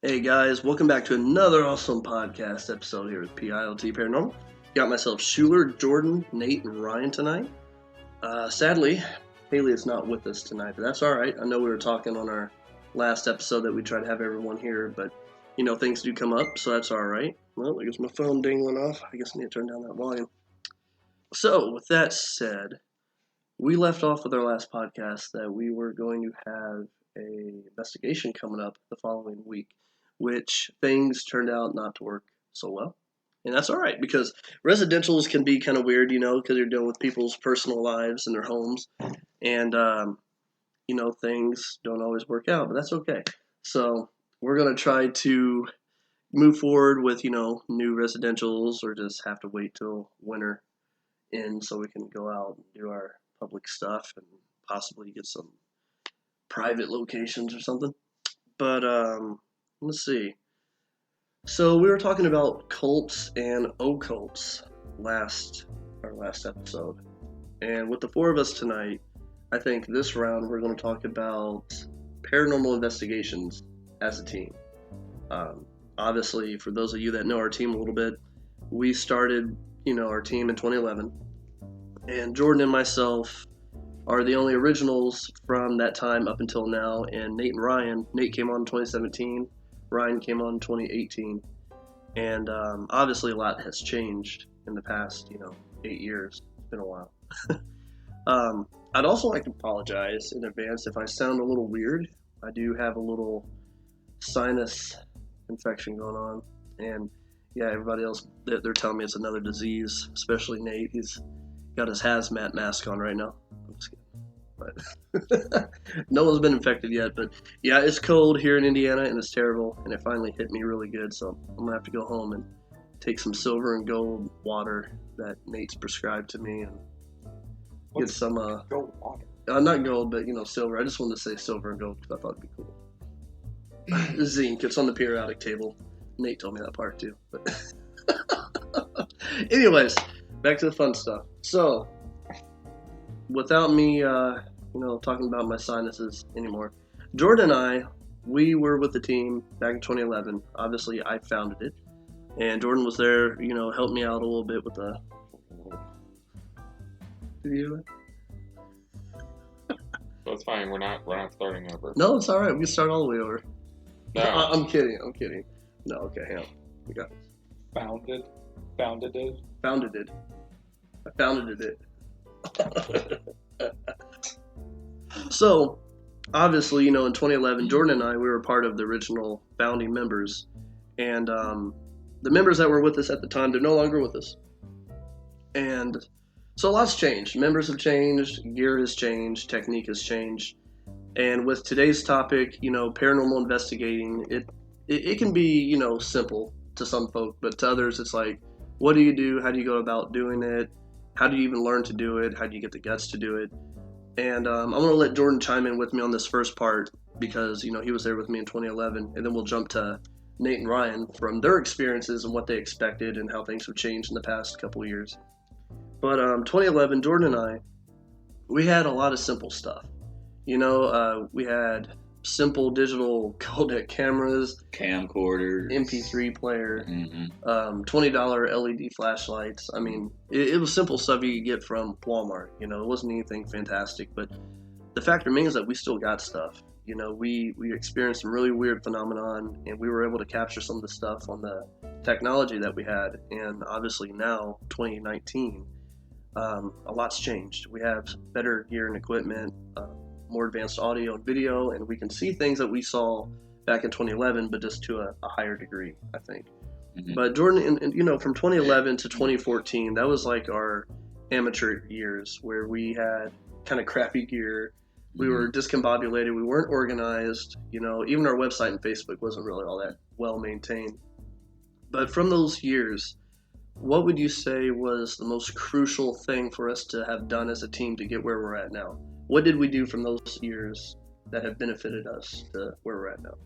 Hey guys, welcome back to another awesome podcast episode here with P.I.O.T. Paranormal. Got myself Schuler, Jordan, Nate, and Ryan tonight. Sadly, Haley is not with us tonight, but that's all right. I know we were talking on our last episode that we tried to have everyone here, but things do come up, so that's all right. Well, I guess my phone dingling off. I guess I need to turn down that volume. So, with that said, we left off with our last podcast that we were going to have a investigation coming up the following week, which things turned out not to work so well. And that's all right, because residentials can be kind of weird, because you're dealing with people's personal lives and their homes. And, things don't always work out, but that's okay. So we're going to try to move forward with, new residentials, or just have to wait till winter ends so we can go out and do our public stuff and possibly get some private locations or something. But, let's see. So we were talking about cults and occults our last episode. And with the four of us tonight, I think this round we're going to talk about paranormal investigations as a team. Obviously, for those of you that know our team a little bit, we started, our team in 2011. And Jordan and myself are the only originals from that time up until now. And Nate and Ryan, Nate came on in 2017. Ryan came on in 2018, and obviously a lot has changed in the past, 8 years. It's been a while. I'd also like to apologize in advance if I sound a little weird. I do have a little sinus infection going on, and everybody else, they're telling me it's another disease, especially Nate. He's got his hazmat mask on right now. I'm just kidding. But no one's been infected yet, but it's cold here in Indiana and it's terrible, and it finally hit me really good, so I'm gonna have to go home and take some silver and gold water that Nate's prescribed to me and get some gold water? Not gold, but silver. I just wanted to say silver and gold because I thought it'd be cool. Zinc, it's on the periodic table. Nate told me that part too, but anyways, back to the fun stuff. So without me talking about my sinuses anymore, Jordan and I, we were with the team back in 2011. Obviously, I founded it, and Jordan was there, helped me out a little bit with the... Did you hear that? That's fine. We're not starting over. No, it's all right. We can start all the way over. No. I'm kidding. No, okay, hang on. We got this. Founded it. Founded it. I founded it. So, obviously, in 2011, Jordan and I, we were part of the original founding members. And the members that were with us at the time, they're no longer with us. And so a lot's changed. Members have changed, gear has changed, technique has changed. And with today's topic, paranormal investigating, it can be, simple to some folk, but to others it's like, what do you do? How do you go about doing it? How do you even learn to do it? How do you get the guts to do it? And I'm going to let Jordan chime in with me on this first part because, he was there with me in 2011. And then we'll jump to Nate and Ryan from their experiences and what they expected and how things have changed in the past couple of years. But 2011, Jordan and I, we had a lot of simple stuff. We had simple digital codec cameras, camcorders, MP3 player, $20 LED flashlights. I mean, it was simple stuff you could get from Walmart. It wasn't anything fantastic, but the fact remains that we still got stuff. We experienced some really weird phenomenon, and we were able to capture some of the stuff on the technology that we had. And obviously now, 2019, a lot's changed. We have better gear and equipment, more advanced audio and video, and we can see things that we saw back in 2011, but just to a higher degree, I think. Mm-hmm. But Jordan, from 2011 to 2014, that was like our amateur years where we had kind of crappy gear. We were discombobulated. We weren't organized. Even our website and Facebook wasn't really all that well maintained. But from those years, what would you say was the most crucial thing for us to have done as a team to get where we're at now? What did we do from those years that have benefited us to where we're at now?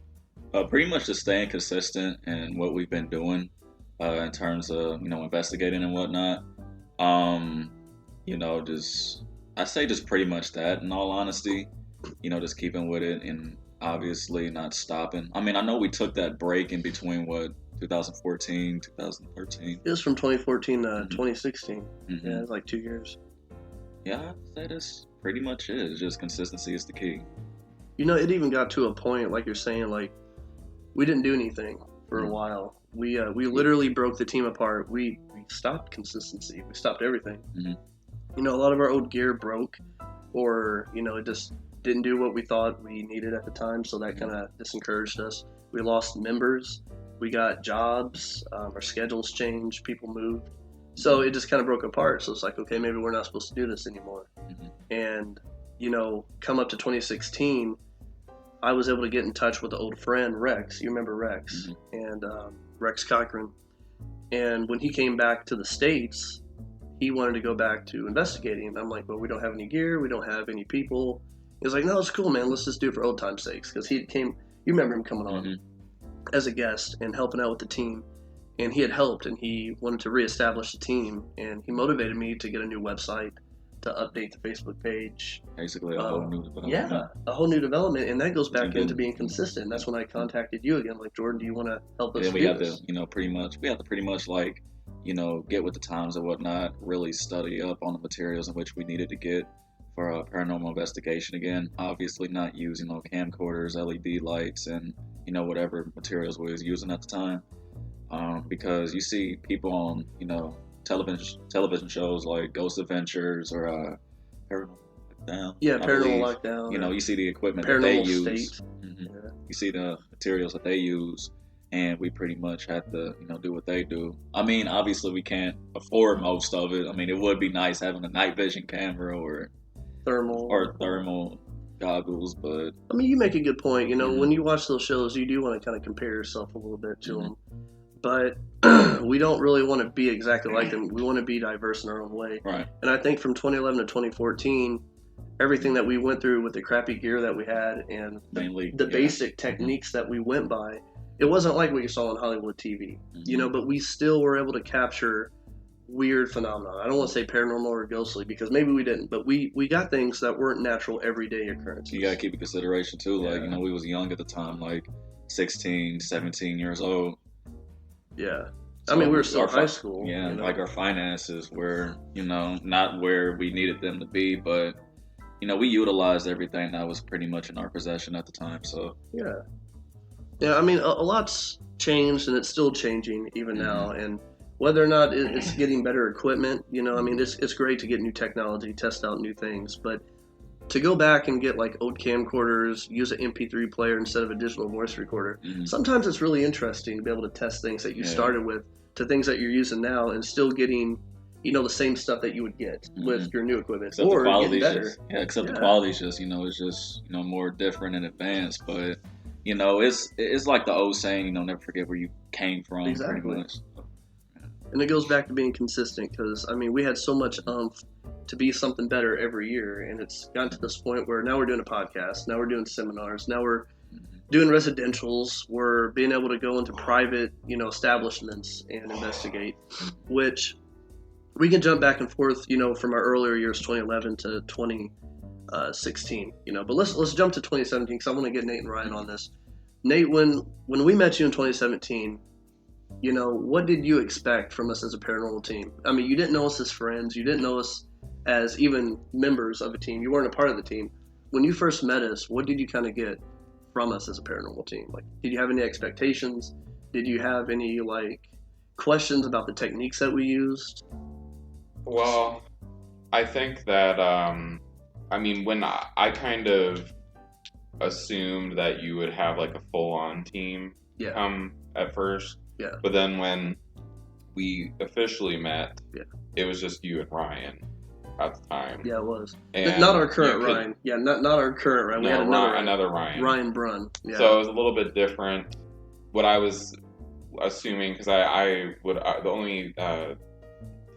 Pretty much just staying consistent in what we've been doing in terms of, investigating and whatnot. I say just pretty much that, in all honesty, just keeping with it. And obviously not stopping. I mean, I know we took that break in between 2014, 2013. It was from 2014 to Mhm. 2016. Mm-hmm. Yeah, it was like 2 years. Yeah, I'd say that's pretty much it. It's just consistency is the key. You know, it even got to a point, like you're saying, like we didn't do anything for a Mhm. while. We literally broke the team apart. We stopped consistency. We stopped everything. Mhm. You know, a lot of our old gear broke, or you know, it just didn't do what we thought we needed at the time. So that kind of disencouraged us. We lost members. We got jobs. Our schedules changed. People moved. So it just kind of broke apart. So it's like, okay, maybe we're not supposed to do this anymore. Mhm. And you know, come up to 2016, I was able to get in touch with an old friend, Rex. You remember Rex? And Rex Cochran. And when he came back to the States, he wanted to go back to investigating. And I'm like, well, we don't have any gear. We don't have any people. He was like, no, it's cool, man. Let's just do it for old time's sakes. Because he came, you remember him coming on Mhm. as a guest and helping out with the team. And he had helped, and he wanted to reestablish the team. And he motivated me to get a new website, to update the Facebook page. Basically, a whole new development. Yeah, a whole new development, and that goes back Which you into did. being consistent. That's when I contacted you again, like, Jordan, do you want to help us And do we had this? to, we have to pretty much like, get with the times and whatnot, really study up on the materials in which we needed to get for a paranormal investigation again. Obviously not using camcorders, LED lights, and, whatever materials we was using at the time. Because you see people on, television shows like Ghost Adventures or Paranormal Lockdown. Yeah, I Paranormal believe. Lockdown. You see the equipment that they Paranormal use. State. Mhm. Yeah. You see the materials that they use, and we pretty much had to, do what they do. I mean, obviously we can't afford most of it. I mean, it would be nice having a night vision camera or thermal goggles, but I mean, you make a good point. You know, Mhm. when you watch those shows, you do want to kind of compare yourself a little bit to Mhm. them. But we don't really want to be exactly like them. We want to be diverse in our own way. right. And I think from 2011 to 2014, everything that we went through with the crappy gear that we had and Mainly the yeah. basic techniques that we went by, it wasn't like what you saw on Hollywood TV, but we still were able to capture weird phenomena. I don't want to say paranormal or ghostly because maybe we didn't, but we got things that weren't natural everyday occurrences. You gotta keep in consideration too, like, Yeah. we was young at the time, like 16, 17 years old. Yeah. So I mean, we were still our in high school. Yeah, like our finances were, not where we needed them to be, but, we utilized everything that was pretty much in our possession at the time, so. Yeah. Yeah, I mean, a lot's changed and it's still changing even now. And whether or not it's getting better equipment, I mean, it's great to get new technology, test out new things. But to go back and get like old camcorders, use an MP3 player instead of a digital voice recorder, sometimes it's really interesting to be able to test things that you started with to things that you're using now and still getting, the same stuff that you would get with your new equipment. Except or the quality's getting better. the quality's just, it's just, more different and advanced, but, it's like the old saying, never forget where you came from, Exactly. pretty much. And it goes back to being consistent because, I mean, we had so much to be something better every year. And it's gotten to this point where now we're doing a podcast. Now we're doing seminars. Now we're doing residentials. We're being able to go into private, establishments and investigate, which we can jump back and forth, from our earlier years, 2011 to 2016, But let's jump to 2017 because I want to get Nate and Ryan on this. Nate, when we met you in 2017, what did you expect from us as a paranormal team? I mean, you didn't know us as friends. You didn't know us as even members of a team. You weren't a part of the team. When you first met us, what did you kind of get from us as a paranormal team? Like, did you have any expectations? Did you have any, questions about the techniques that we used? Well, I think that, when I kind of assumed that you would have, a full-on team come at first. Yeah. But then when we officially met, it was just you and Ryan at the time. Yeah, it was. And not our current Ryan. Yeah, not our current Ryan. No, We had another Ryan. Ryan Brunn. Yeah. So it was a little bit different. What I was assuming, because the only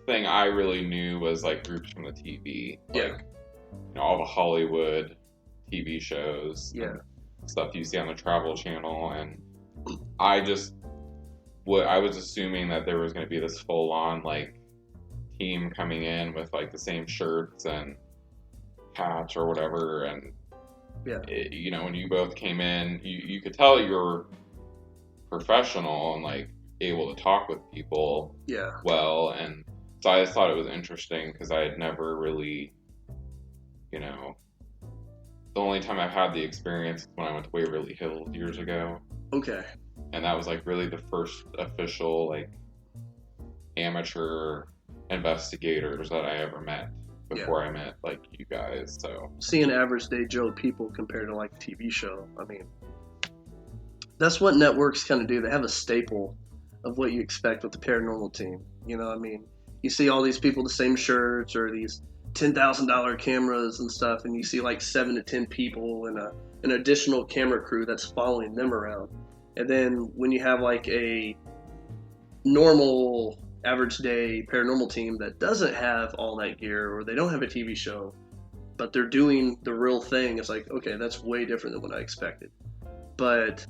thing I really knew was groups from the TV, all the Hollywood TV shows, and stuff you see on the Travel Channel, and I was assuming that there was going to be this full on team coming in with the same shirts and hats or whatever, and Yeah. you know, when you both came in, you could tell you were professional and like able to talk with people well, and so I just thought it was interesting because I had never really, you know, the only time I've had the experience is when I went to Waverly Hills years ago. Okay. And that was like really the first official like amateur investigators that I ever met before I met like you guys. So seeing average day Joe people compared to like a TV show, I mean, that's what networks kind of do. They have a staple of what you expect with the paranormal team. You know, I mean, you see all these people with the same shirts or these $10,000 cameras and stuff, and you see like 7 to 10 people and an additional camera crew that's following them around. And then when you have like a normal average day paranormal team that doesn't have all that gear, or they don't have a TV show, but they're doing the real thing, it's like, okay, that's way different than what I expected. But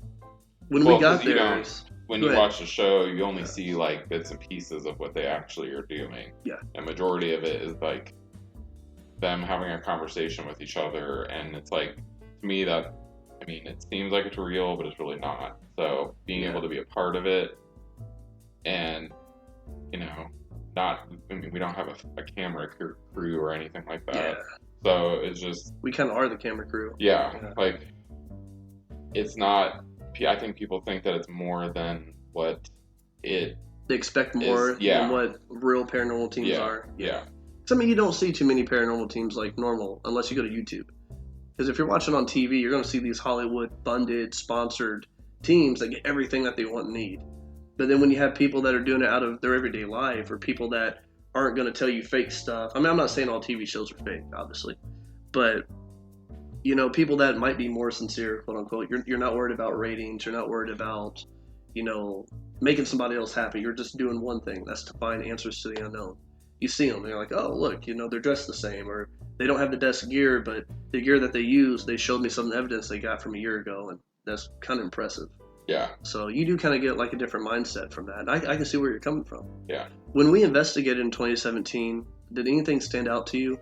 when we got there, when you watch the show, you only see like bits and pieces of what they actually are doing. Yeah. And majority of it is like them having a conversation with each other, and it's like, to me, that, I mean, it seems like it's real, but it's really not. So being able to be a part of it, and, you know, not, I mean, we don't have a camera crew or anything like that. Yeah. So it's just, we kind of are the camera crew. Yeah. Like, it's not, I think people think that it's more than what it They expect more than what real paranormal teams are. Yeah. I mean, you don't see too many paranormal teams like normal unless you go to YouTube. Because if you're watching on TV, you're going to see these Hollywood funded, sponsored teams that get everything that they want and need. But then when you have people that are doing it out of their everyday life, or people that aren't going to tell you fake stuff. I mean, I'm not saying all TV shows are fake, obviously. But, you know, people that might be more sincere, quote unquote, you're not worried about ratings. You're not worried about, you know, making somebody else happy. You're just doing one thing. That's to find answers to the unknown. You see them, they're like, oh, look, you know, they're dressed the same, or they don't have the desk gear, but the gear that they use, they showed me some evidence they got from a year ago, and that's kind of impressive. Yeah. So you do kind of get like a different mindset from that. And I can see where you're coming from. Yeah. When we investigated in 2017, did anything stand out to you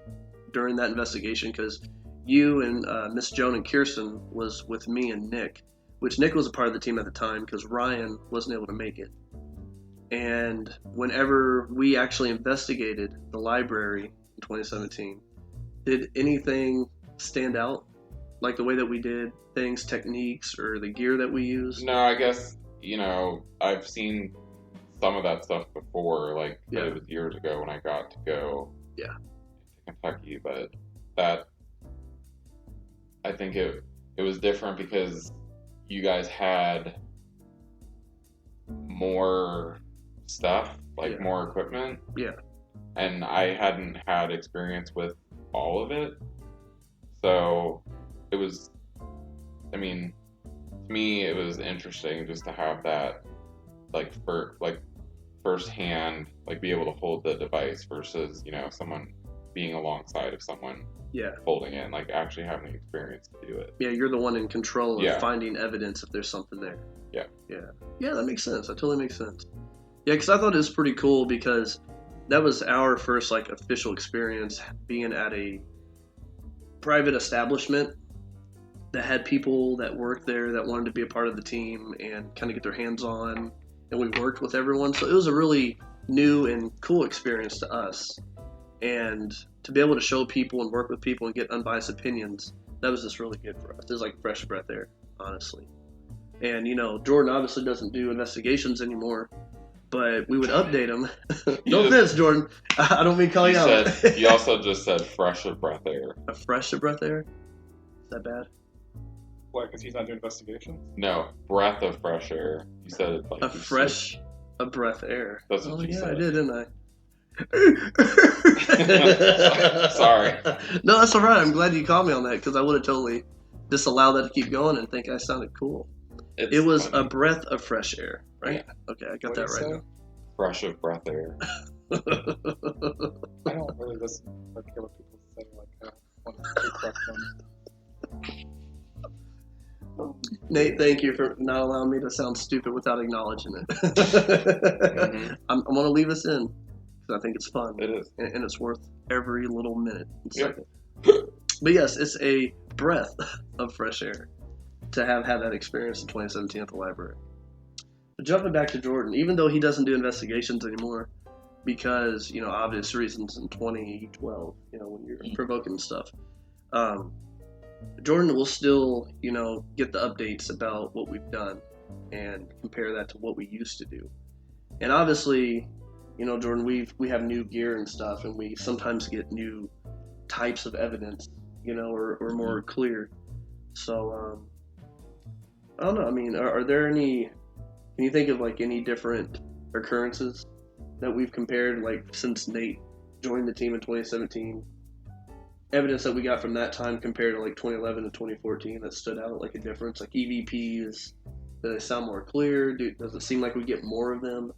during that investigation? Because you and Miss Joan and Kirsten was with me and Nick, which Nick was a part of the team at the time because Ryan wasn't able to make it. And whenever we actually investigated the library in 2017, did anything stand out? Like the way that we did things, techniques, or the gear that we used? No, I guess, you know, I've seen some of that stuff before, like it was years ago when I got to go to Kentucky, but that, I think it was different because you guys had more stuff, like more equipment. Yeah. And I hadn't had experience with all of it. So it was, I mean, to me, it was interesting just to have that, like, firsthand, like, be able to hold the device versus, you know, someone being alongside of someone holding it and, like, actually having the experience to do it. Yeah, you're the one in control of finding evidence if there's something there. Yeah. Yeah, that makes sense. That totally makes sense. Yeah, because I thought it was pretty cool because that was our first, like, official experience being at a private establishment that had people that worked there that wanted to be a part of the team and kind of get their hands on, and we worked with everyone. So it was a really new and cool experience to us. And to be able to show people and work with people and get unbiased opinions, that was just really good for us. It was like fresh breath air, honestly. And, you know, Jordan obviously doesn't do investigations anymore, but we would update him. No offense, Jordan. I don't mean call you out. You also just said fresh of breath air. A fresh of breath air? Is that bad? Why? Because he's not doing investigations? No, breath of fresh air. You said it like a fresh of breath air. That's what you said. I did, didn't I? Sorry. No, that's all right. I'm glad you called me on that because I would have totally disallowed that to keep going and think I sounded cool. It was funny. A breath of fresh air, right? Yeah. Okay, I got that right now. Fresh of breath air. I don't really listen or care what people say, like, when they correct them. Nate, thank you for not allowing me to sound stupid without acknowledging it. I'm going to leave this in because I think it's fun. It is. And it's worth every little minute and second. But yes, it's a breath of fresh air to have had that experience in 2017 at the library. But jumping back to Jordan, even though he doesn't do investigations anymore, because, obvious reasons in 2012, when you're provoking stuff, Jordan will still, get the updates about what we've done and compare that to what we used to do. And obviously, Jordan, we have new gear and stuff, and we sometimes get new types of evidence, or more clear. So, I don't know. I mean, are there any, can you think of like any different occurrences that we've compared, like since Nate joined the team in 2017? Evidence that we got from that time compared to like 2011 to 2014 that stood out like a difference, like EVPs, do they sound more clear? Does it seem like we get more of them?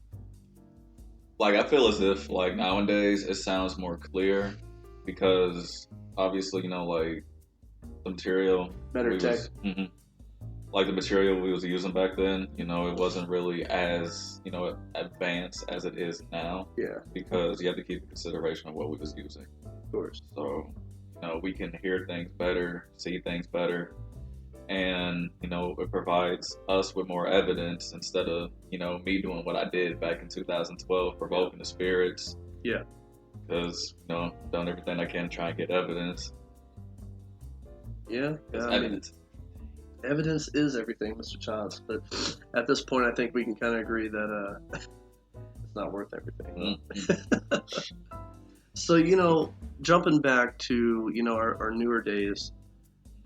Like, I feel as if, like, nowadays it sounds more clear because obviously, like, the material. Better tech. Like, the material we was using back then, it wasn't really as, advanced as it is now. Yeah. Because you have to keep in consideration of what we was using. Of course. So, we can hear things better, see things better. And, it provides us with more evidence instead of, me doing what I did back in 2012, provoking the spirits. Yeah. Because, I've done everything I can to try and get evidence. Yeah. Evidence is everything, Mr. Childs. But at this point, I think we can kind of agree that it's not worth everything. So, jumping back to, our newer days,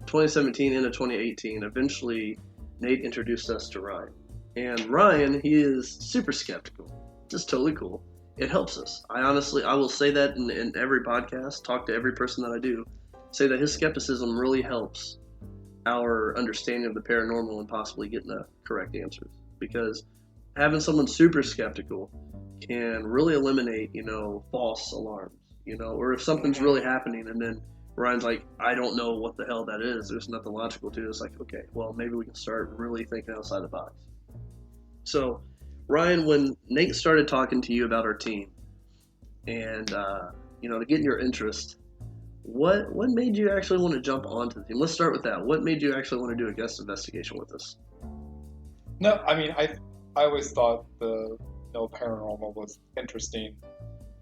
2017 into 2018, eventually Nate introduced us to Ryan. And Ryan, he is super skeptical. Just totally cool. It helps us. I will say that in every podcast, talk to every person that I do, say that his skepticism really helps our understanding of the paranormal and possibly getting the correct answers. Because having someone super skeptical can really eliminate, false alarms, or if something's really happening and then Ryan's like, I don't know what the hell that is. There's nothing logical to it. It's like, okay, well, maybe we can start really thinking outside the box. So, Ryan, when Nate started talking to you about our team and, to get your interest, what made you actually want to jump onto the team? Let's start with that. What made you actually want to do a guest investigation with us? No, I mean, I always thought the paranormal was interesting.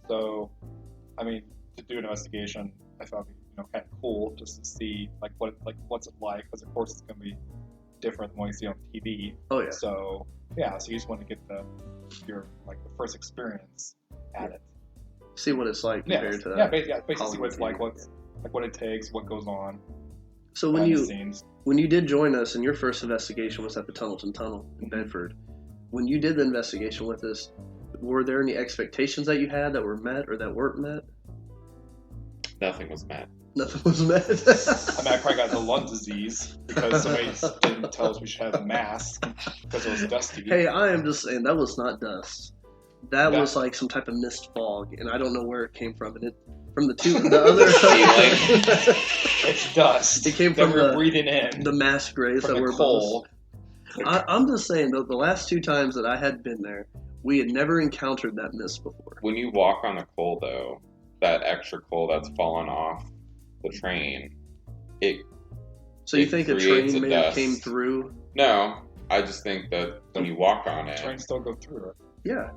So, I mean, to do an investigation, I thought it'd be kind of cool just to see what's it like, because of course it's going to be different than what you see on TV. Oh yeah. So you just want to get the first experience at it. See what it's like compared to that. Yeah, basically see what it's like, what it takes, what goes on. So when you did join us, and your first investigation was at the Tunnelton Tunnel in Bedford, when you did the investigation with us, were there any expectations that you had that were met or that weren't met? Nothing was met. Nothing was met. I mean, I probably got the lung disease because somebody didn't tell us we should have a mask because it was dusty. Hey, I am just saying that was not dust. That was like some type of mist fog, and I don't know where it came from. And from the other it's dust. It came from we're breathing in the mass graves that were coal. I'm just saying though, the last two times that I had been there, we had never encountered that mist before. When you walk on the coal, though, that extra coal that's fallen off the train, So you think a train may have came through? No, I just think that when you walk on it, trains still go through it. Yeah.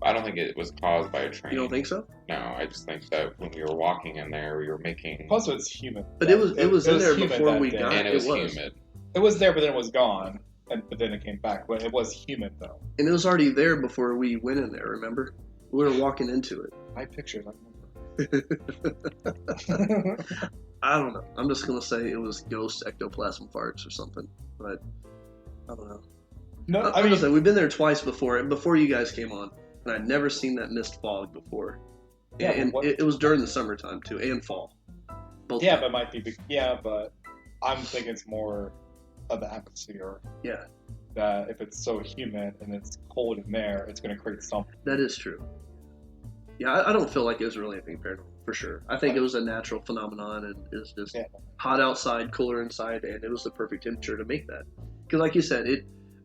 I don't think it was caused by a train. You don't think so? No, I just think that when we were walking in there, we were making. Plus, it's humid. But it was in there before we got. And it was humid. It was there, but then it was gone, but then it came back. But it was humid though. And it was already there before we went in there. Remember? We were walking into it. I pictured. I remember. I don't know. I'm just gonna say it was ghost ectoplasm farts or something, but I don't know. No, I mean, we've been there twice before you guys came on, and I'd never seen that mist fog before. Yeah, and it was during the summertime too, and fall. Both but it might be. Yeah, but I'm thinking it's more of the atmosphere. Yeah. That if it's so humid and it's cold in there, it's going to create something. That is true. Yeah, I don't feel like it was really anything paranormal, for sure. I think it was a natural phenomenon, and it was just hot outside, cooler inside, and it was the perfect temperature to make that. Because like you said,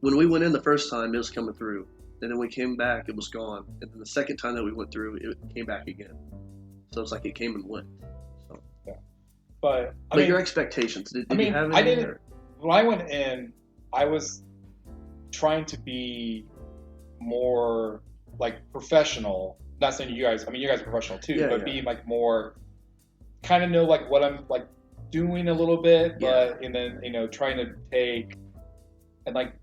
when we went in the first time, it was coming through. And then we came back, it was gone. And then the second time that we went through, it came back again. So it's like it came and went. So. Yeah. But your expectations. Did you have any? I didn't. When I went in, I was trying to be more like professional. Not saying you guys. I mean, you guys are professional too, but be like more, kind of know like what I'm like doing a little bit, but and then trying to take and like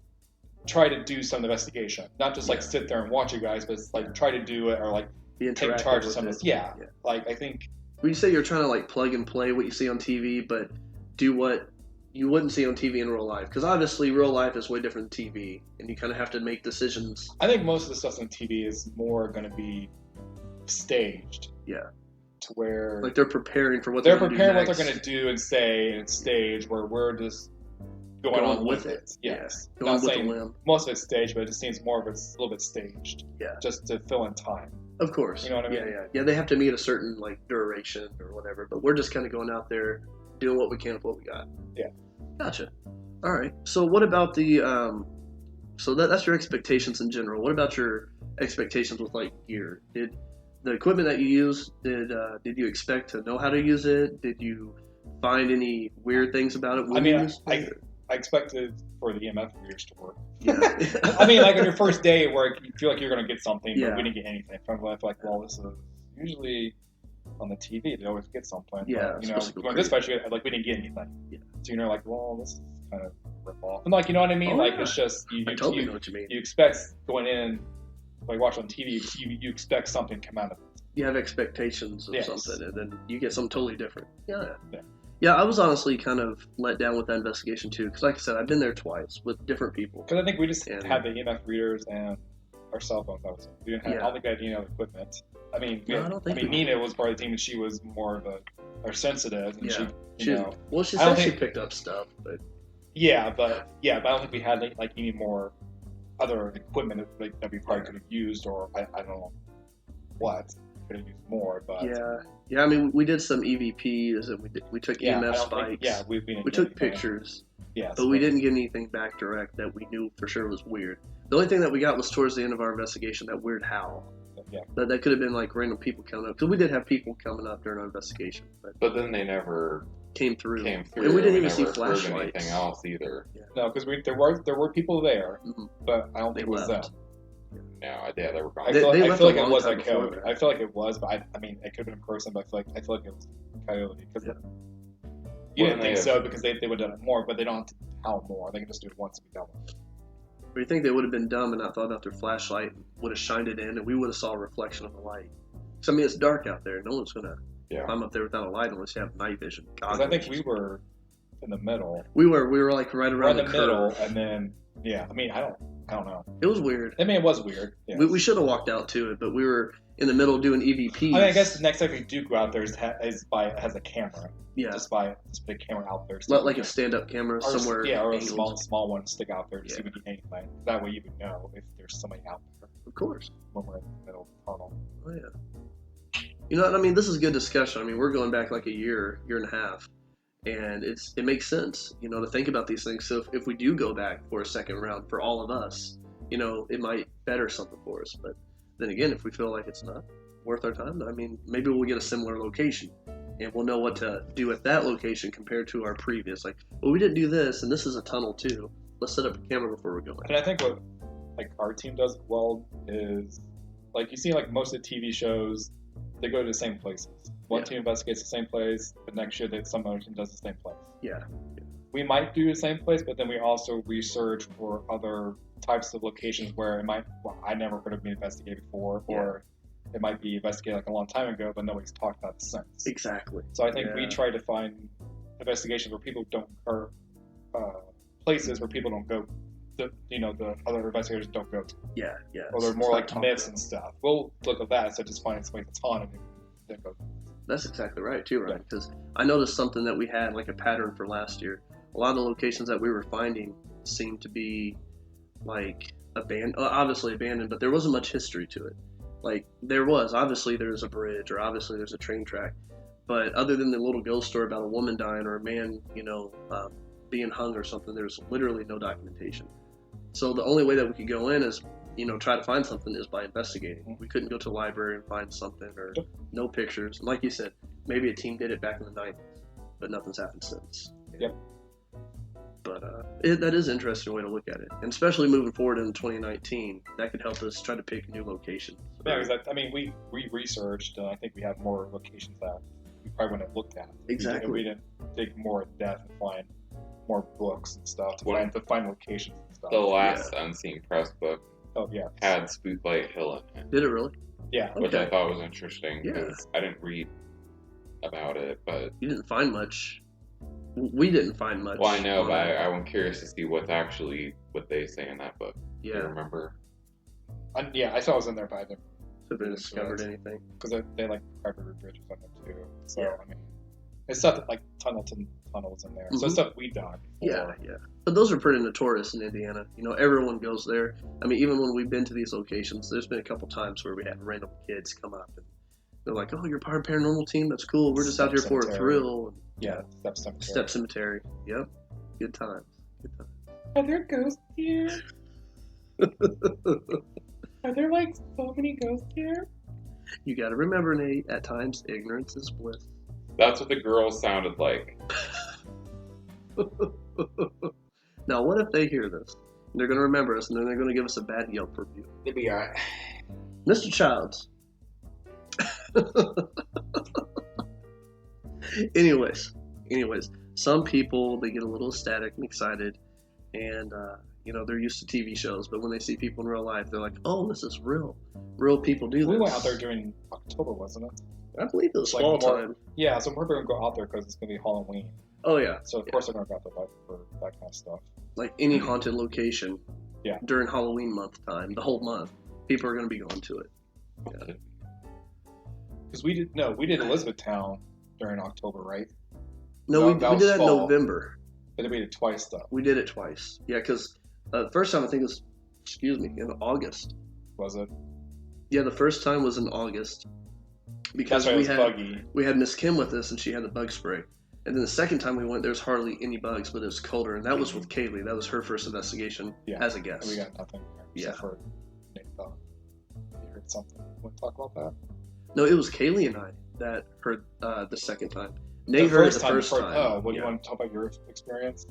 try to do some investigation, not just like sit there and watch you guys, but like try to do it or like take charge of some of this. Yeah, like I think. When you say you're trying to like plug and play what you see on TV, but do what you wouldn't see on TV in real life, because obviously real life is way different than TV, and you kind of have to make decisions. I think most of the stuff on TV is more going to be staged. Yeah. To where like they're preparing for what they're preparing what they're going to do and say, and it's staged where we're just going on with it. Yes. Yeah. Going Not with saying the limb. most of it's staged, but it just seems more of it's a little bit staged. Yeah. Just to fill in time. Of course. You know what I mean? Yeah. They have to meet a certain like duration or whatever, but we're just kind of going out there doing what we can with what we got. Yeah. Gotcha. All right. So what about the so that's your expectations in general. What about your expectations with like gear? Did the equipment that you use, did you expect to know how to use it? Did you find any weird things about it? I expected for the EMF readers to work. Yeah. I mean, like on your first day where you feel like you're going to get something, but we didn't get anything. From like, well, this is usually on the TV, they always get something. Yeah. But, going this way, like we didn't get anything. Yeah. So you're like, well, this is kind of rip off. And like, you know what I mean? It's just I totally know what you mean. You expect going in, like watch on TV, you expect something to come out of it. You have expectations of something, and then you get something totally different. Yeah, I was honestly kind of let down with that investigation too, because like I said, I've been there twice with different people. Because I think we just had the EMF readers and our cell phones. That was it. We didn't have, I don't think we had any other equipment. I mean, Nina was part of the team, and she was more of a sensitive, and she said she picked up stuff, but but I don't think we had like any more other equipment that we probably could have used, or I don't know what. Could have used more, but I mean, we did some EVPs and we took EMF spikes. We took pictures. But we didn't get anything back direct that we knew for sure was weird. The only thing that we got was towards the end of our investigation, that weird howl. That could have been like random people coming up, because we did have people coming up during our investigation. But then they never came through. And we didn't even see flashlights. Anything else either. No, because there were people there, but I don't think it was them. No, they were gone. I feel like it was like Coyote. I feel like it was, but I mean, it could have been a person, but I feel like it was Coyote. Because you didn't think so, because they would have done it more, but they don't have to howl more. They can just do it once and be done with it. Or you think they would have been dumb and not thought about their flashlight, would have shined it in, and we would have saw a reflection of the light. So, I mean, it's dark out there. No one's going to climb up there without a light unless you have night vision. Because I think we were in the middle. We were like right around the middle, and then, I mean, I don't know. It was weird. I mean, it was weird. Yes. We should have walked out to it, but we were in the middle doing EVPs. I mean, I guess the next time we do go out there has a camera. Yeah. Just buy this big camera out there. Like a stand-up camera somewhere. Yeah, or a small one stick out there to see if we get anything. That way you would know if there's somebody out there. Of course. When we're in the middle of the tunnel. Oh, yeah. You know what I mean? This is good discussion. I mean, we're going back like a year and a half. And it makes sense, to think about these things. So if we do go back for a second round for all of us, it might better something for us. But then again, if we feel like it's not worth our time, I mean, maybe we'll get a similar location and we'll know what to do at that location compared to our previous. Like, well, we didn't do this, and this is a tunnel too. Let's set up a camera before we go in. And I think what our team does well is, you see most of the TV shows, they go to the same places. One team investigates the same place, but next year some other team does the same place. Yeah. We might do the same place, but then we also research for other types of locations where it might, I never heard of being investigated before, or it might be investigated a long time ago, but nobody's talked about it since. Exactly. So I think we try to find investigations where people don't, or places where people don't go, the other investigators don't go to. Yeah. Or they're more like myths and stuff. We'll look at that, so just find somebody that's haunted and then go. That's exactly right, too, right? Because I noticed something that we had, like a pattern for last year. A lot of the locations that we were finding seemed to be, obviously abandoned, but there wasn't much history to it. Obviously there's a bridge, or obviously there's a train track. But other than the little ghost story about a woman dying or a man, being hung or something, there's literally no documentation. So the only way that we could go in is, try to find something is by investigating. We couldn't go to a library and find something, or no pictures. And like you said, maybe a team did it back in the 90s. but nothing's happened since. Yep. But that is an interesting way to look at it, and especially moving forward in 2019, that could help us try to pick new locations. Yeah, because we researched, and I think we have more locations that we probably wouldn't have looked at. Exactly. We didn't dig more in depth and find more books and stuff to find locations and stuff. The last Unseen Press book had Spooklight Hill in it. Did it really? Yeah. Which I thought was interesting because I didn't read about it, but you didn't find much. We didn't find much. Well, I know, but I'm curious to see what they say in that book. Yeah. Do you remember? I saw it was in there, but I didn't. Have they discovered anything? Because they like private bridges on there too. So I mean, it's stuff that, like tunnels in there. So it's stuff we dug. Yeah. But those are pretty notorious in Indiana. You know, everyone goes there. I mean, even when we've been to these locations, there's been a couple times where we had random kids come up and they're like, "Oh, you're part of Paranormal team? That's cool. We're just out here for a thrill." Yeah, Step Cemetery. Yep. Good times. Are there ghosts here? Are there like so many ghosts here? You got to remember, Nate. At times, ignorance is bliss. That's what the girls sounded like. Now, what if they hear this? They're going to remember us, and then they're going to give us a bad Yelp review. They'd be alright. Mr. Childs. Anyways, some people, they get a little ecstatic and excited, and they're used to TV shows, but when they see people in real life, they're like, "Oh, this is real. Real people do this." We went out there during October, wasn't it? I believe it was fall time. Yeah, so we're going to go out there because it's going to be Halloween. Oh yeah. So of course they're going to go out there for that kind of stuff. Like any haunted location. Yeah. During Halloween month time, the whole month, people are going to be going to it. Yeah. Because we did Elizabethtown during October, right? No, we did that in November. But we did it twice, though. We did it twice. Yeah, because the first time I think was, in August. Was it? Yeah, the first time was in August. Because we had Miss Kim with us, and she had the bug spray. And then the second time we went, there was hardly any bugs, but it was colder, and that was with Kaylee. That was her first investigation as a guest. And we got nothing. Except for Nate thought you heard something. Want to talk about that? No, it was Kaylee and I that heard the second time. Nate heard it the first time. Oh, what do you want to talk about your experience?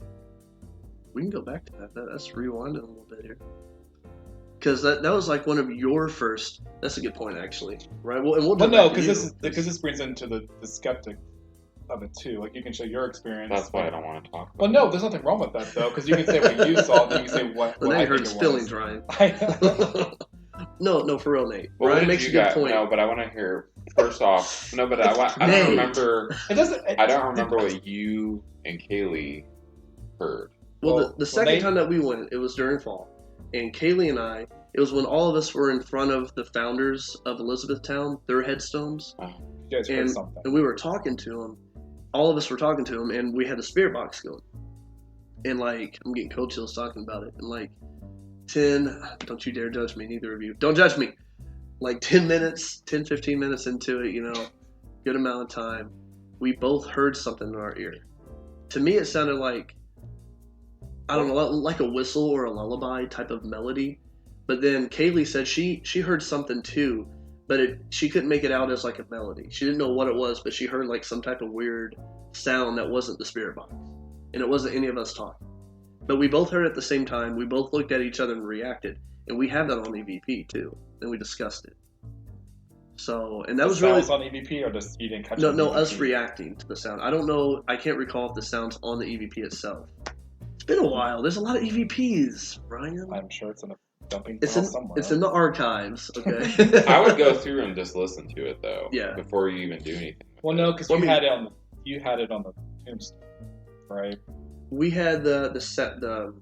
We can go back to that. Let's rewind it a little bit here. Because that was like one of your first. That's a good point, actually. Right? Well, and we'll because this brings into the skeptic of it too. Like you can show your experience. That's why I don't want to talk about it. Well, no, there's nothing wrong with that though, because you can say what you saw, and you can say what. Well, now you hurt his feelings, Ryan. No, for real, Nate. Well, Ryan makes a good point. No, but I want to hear first off. No, but I don't remember. I don't remember what you and Kaylee heard. Well, the second time that we went, it was during fall, and Kaylee and I. It was when all of us were in front of the founders of Elizabethtown, their headstones, and we were talking to them. All of us were talking to them, and we had the spirit box going. And like, I'm getting cold chills talking about it. And like, 10, don't you dare judge me, neither of you. Don't judge me. Like 10, 15 minutes into it, good amount of time, we both heard something in our ear. To me, it sounded like, I don't know, like a whistle or a lullaby type of melody. But then Kaylee said she heard something too, but she couldn't make it out as like a melody. She didn't know what it was, but she heard like some type of weird sound that wasn't the spirit box. And it wasn't any of us talking. But we both heard it at the same time. We both looked at each other and reacted. And we have that on EVP too. And we discussed it. So, and that was really... on EVP or just you didn't catch it? No, us reacting to the sound. I don't know. I can't recall if the sound's on the EVP itself. It's been a while. There's a lot of EVPs, Ryan. I'm sure it's in a dumping somewhere. It's in the archives, okay? I would go through and just listen to it, though. Yeah. Before you even do anything. Well, no, because you had it on the tombstone, right? We had the set the.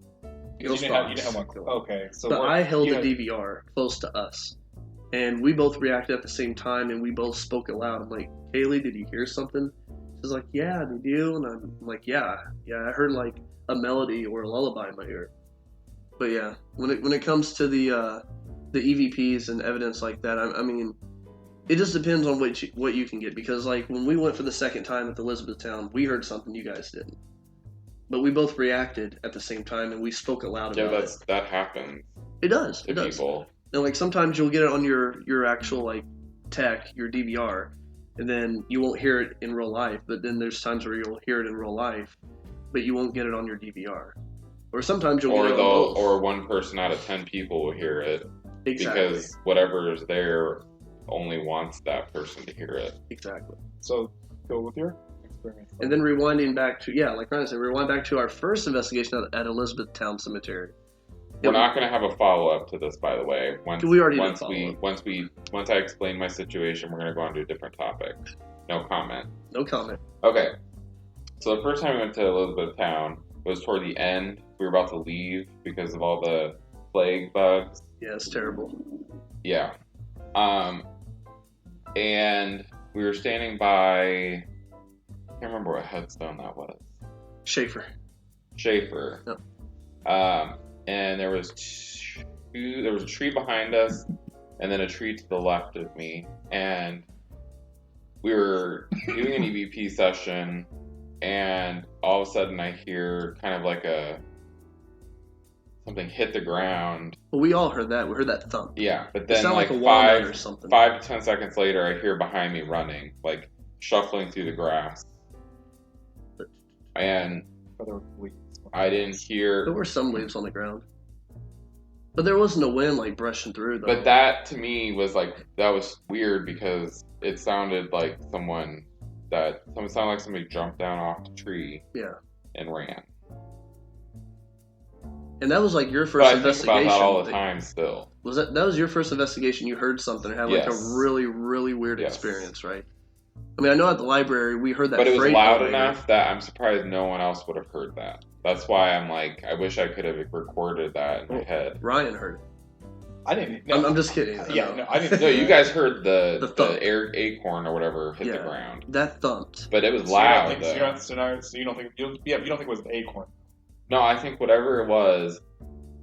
You didn't have one. Okay, so but I held the DVR close to us, and we both reacted at the same time, and we both spoke aloud. I'm like, Kaylee, did you hear something? She's like, yeah, did you? And I'm like, yeah, I heard like a melody or a lullaby in my ear. But yeah, when it comes to the EVPs and evidence like that, I mean, it just depends on what you can get. Because like when we went for the second time at the Elizabethtown, we heard something you guys didn't. But we both reacted at the same time, and we spoke aloud about it. Yeah, that happens. It does. People. And like sometimes you'll get it on your actual like tech, your DVR, and then you won't hear it in real life. But then there's times where you'll hear it in real life, but you won't get it on your DVR. Or sometimes you'll get it on both. Or one person out of 10 people will hear it. Exactly. Because whatever is there only wants that person to hear it. Exactly. So go with your experience. And then rewinding back to, like Ryan said, rewind back to our first investigation at Elizabethtown Cemetery. We're not going to have a follow-up to this, by the way. We already did follow-up. Once I explain my situation, we're going to go on to a different topic. No comment. No comment. Okay. So the first time we went to Elizabethtown was toward the end. We were about to leave because of all the plague bugs. Yeah, it's terrible. Yeah. And we were standing by, I can't remember what headstone that was. Schaefer. Yep. And there was a tree behind us, and then a tree to the left of me, and we were doing an EVP session, and all of a sudden I hear kind of like something hit the ground. Well, we all heard that. We heard that thump. Yeah, but then like a walnut or something. 5 to 10 seconds later, I hear behind me running, like shuffling through the grass, and I didn't hear. There were some leaves on the ground, but there wasn't a wind like brushing through. But that to me was that was weird because it sounded like somebody jumped down off the tree. Yeah. And ran. And that was like your first investigation. I think about that all the time still. That was your first investigation? You heard something and had like a really, really weird experience, right? I mean, I know at the library we heard that. But it was loud enough that I'm surprised no one else would have heard that. That's why I'm like, I wish I could have recorded that in my head. Ryan heard it. I didn't. No. I'm just kidding. I didn't. No, you guys heard the acorn or whatever hit the ground. That thumped. But it was loud. You don't think it was an acorn? No, I think whatever it was.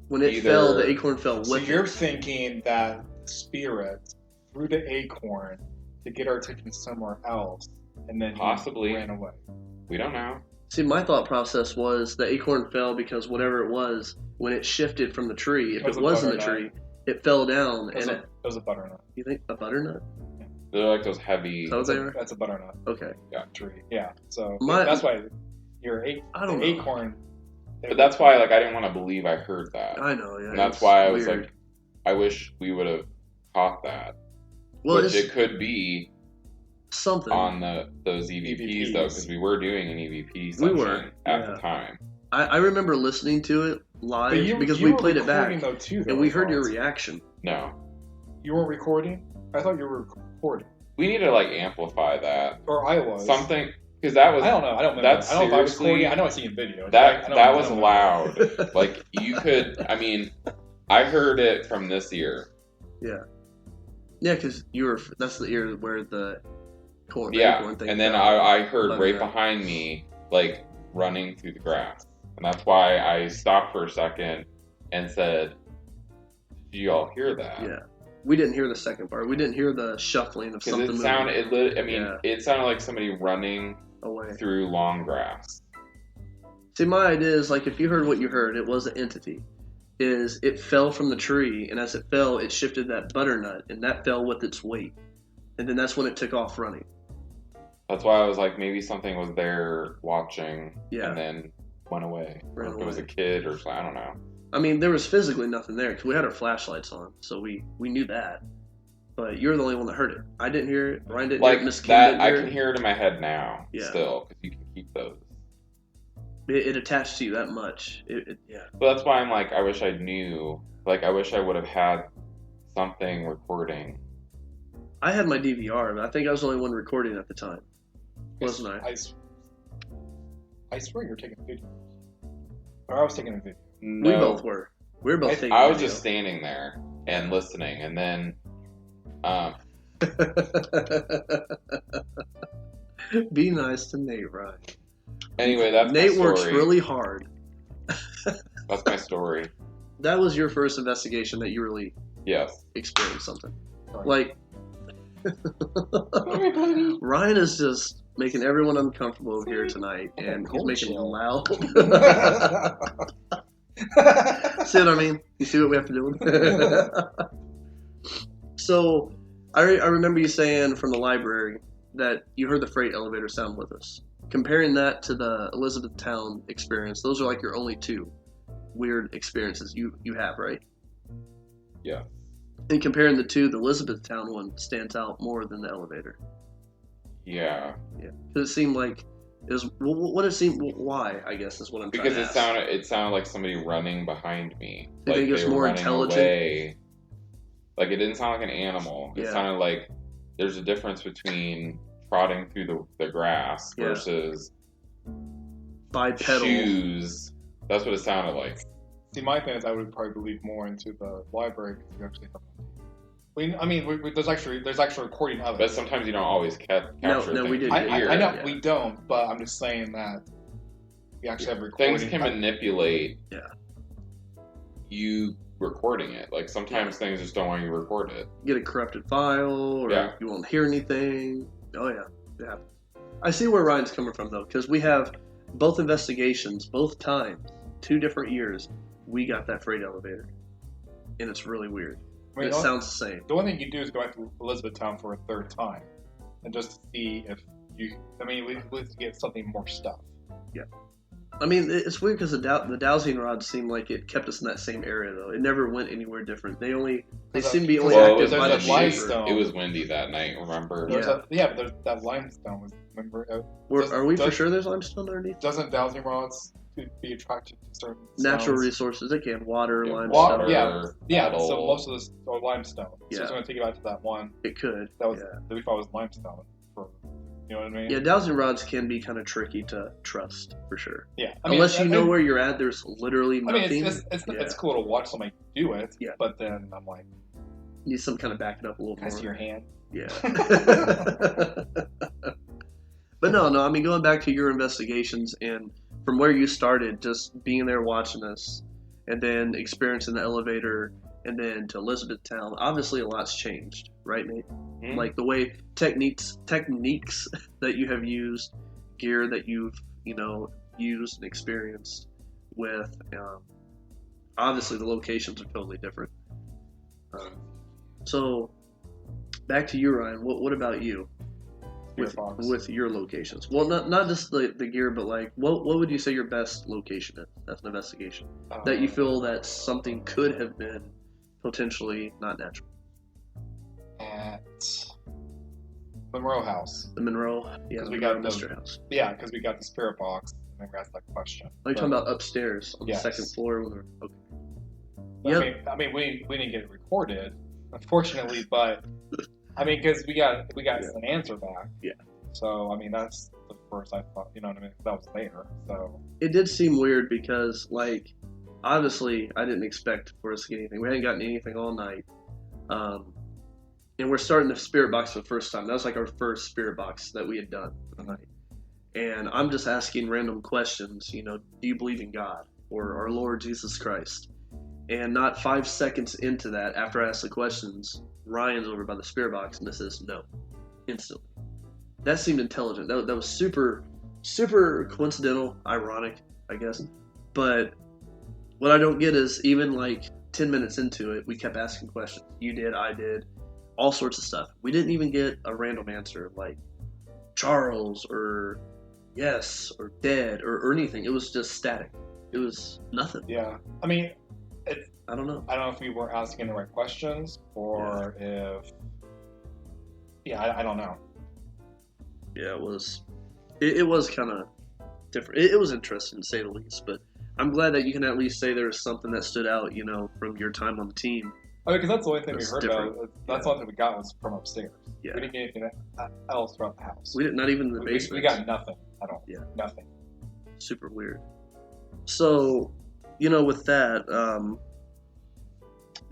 When it fell, the acorn fell with it. So you're thinking that the spirit threw the acorn to get our attention somewhere else, and then possibly ran away. We don't know. See, my thought process was the acorn fell because whatever it was, when it shifted from the tree, if it wasn't the tree, it fell down. It was a butternut. You think a butternut? Yeah. They're like those heavy. That's a butternut. Okay. Yeah. Tree. Yeah. So that's why the acorn. But that's why, I didn't want to believe I heard that. I know, yeah. And that's why I was like, I wish we would have caught that. Well, which it could be something on those EVPs though, because we were doing an EVP session at the time. I remember listening to it live because we played it back, and we heard your reaction. No. You weren't recording? I thought you were recording. We need to amplify that. Or I was. Something. Because that was. I don't know. I don't remember. That's I don't know if I was recording. I know I see in video. That was loud. You could. I mean, I heard it from this ear. Yeah. Yeah, because that's the ear where the acorn thing. And then I heard right behind me, running through the grass, and that's why I stopped for a second and said, "Did you all hear that?" Yeah. We didn't hear the second part. We didn't hear the shuffling of something moving. It sounded like somebody running away through long grass. See, my idea is if you heard what you heard, it was an entity. It fell from the tree, and as it fell, it shifted that butternut, and that fell with its weight. And then that's when it took off running. That's why I was like, maybe something was there watching, and then went away. Ran away. It was a kid or something, I don't know. I mean, there was physically nothing there, because we had our flashlights on, so we knew that. But you're the only one that heard it. I didn't hear it. Ryan didn't hear it. Miss Kim didn't hear it. I can hear it in my head now, still, because you can keep those. It attached to you that much. Yeah. But that's why I'm like, I wish I knew. I wish I would have had something recording. I had my DVR, but I think I was the only one recording at the time. Wasn't I? I swear you were taking a video. Or I was taking a video. No. We both were. We were both taking I a was video. just standing there and listening, and then... Be nice to Nate, Ryan. Anyway, that's Nate my story. works really hard. That's my story. That was your first investigation that you really experienced something. Ryan is just making everyone uncomfortable over here tonight, and he's making it loud. See what I mean? You see what we have to do? So, I remember you saying from the library that you heard the freight elevator sound with us. Comparing that to the Elizabethtown experience, those are like your only two weird experiences you have, right? Yeah. And comparing the two, the Elizabethtown one stands out more than the elevator. Yeah. Yeah, because it seemed like it was what it seemed. Why? I guess is what I'm trying Because to ask. it sounded like somebody running behind me. You Like think it's they were more running intelligent? away. Like it didn't sound like an animal. It Yeah. sounded like there's a difference between trotting through the grass Yeah. versus Bipedal. shoes. That's what it sounded like. See, my thing is I would probably believe more into the library because you actually have. There's actually recording of it. But sometimes you don't always capture No, things. we did. I know Yeah. we don't, but I'm just saying that we actually have recording. Things can manipulate you recording it. Like sometimes things just don't want you to record it. Get a corrupted file, or Yeah. you won't hear anything. Oh yeah. I see where Ryan's coming from though, because we have both investigations, both times, 2 different years. We got that freight elevator, and it's really weird. I mean, It sounds the same. The one thing you do is go back to Elizabethtown for a 3rd time, and just to see if you. I mean, we need to get something more stuff. I mean, it's weird because the dowsing rods seem like it kept us in that same area though. It never went anywhere different. They seem to be only Well, active there's by a the shaper. limestone. It was windy that night, remember? Yeah. But there's that limestone. Remember? Are we for sure there's limestone underneath? Doesn't dowsing rods be attracted to certain Natural stones? resource it can. Water, Yeah, limestone. Water, yeah. metal. So most of this are limestone. So Yeah. it's going to take you back to that one It could. that was Yeah. that we thought was limestone. For you know what I mean? Yeah, dowsing rods can be kind of tricky to trust for sure. Yeah. Unless you know where you're at, there's literally I mean, nothing. it's cool to watch somebody do it. Yeah. But then I'm like, You need some kind of back it up a little can I more. see your hand? Yeah. But no. I mean, going back to your investigations and from where you started, just being there watching us, and then experiencing the elevator, and then to Elizabethtown. Obviously, a lot's changed, right, Nate? Hmm? Like the way techniques that you have used, gear that you've used and experienced with. Obviously, the locations are totally different. So, back to you, Ryan. What about you? With your locations. Well, not just the gear, but like what would you say your best location is? That's an investigation that you feel that something could have been potentially not natural. At Monroe House. The Monroe, yeah, Because we Monroe got the- mystery house. Yeah, because we got the spirit box, and then we asked that question. Are you talking about upstairs on Yes. the 2nd floor? Okay. But, I mean, we didn't get it recorded, unfortunately, but I mean, because we got an answer back. Yeah. So I mean, that's the first I thought. You know what I mean? That was there. So It did seem weird because, like, obviously, I didn't expect for us to get anything. We hadn't gotten anything all night. And we're starting the spirit box for the first time. That was like our first spirit box that we had done for the night. And I'm just asking random questions, do you believe in God or our Lord Jesus Christ? And not 5 seconds into that, after I ask the questions, Ryan's over by the spirit box and it says no, instantly. That seemed intelligent. That was super, super coincidental, ironic, I guess. But what I don't get is even like 10 minutes into it, we kept asking questions. You did, I did, all sorts of stuff. We didn't even get a random answer like Charles or yes or dead or anything. It was just static. It was nothing. yeah, I mean, I don't know. I don't know if we were asking the right questions or if. Yeah, I don't know. Yeah, it was. It was kind of different. It was interesting to say the least. But I'm glad that you can at least say there was something that stood out, from your time on the team. I mean, because that's the only thing That's we heard different. about. That's the only thing we got was from upstairs. Yeah. We didn't get anything else throughout the house. We didn't, not even in the We basement. got nothing at all. Yeah. Nothing. Super weird. So, with that,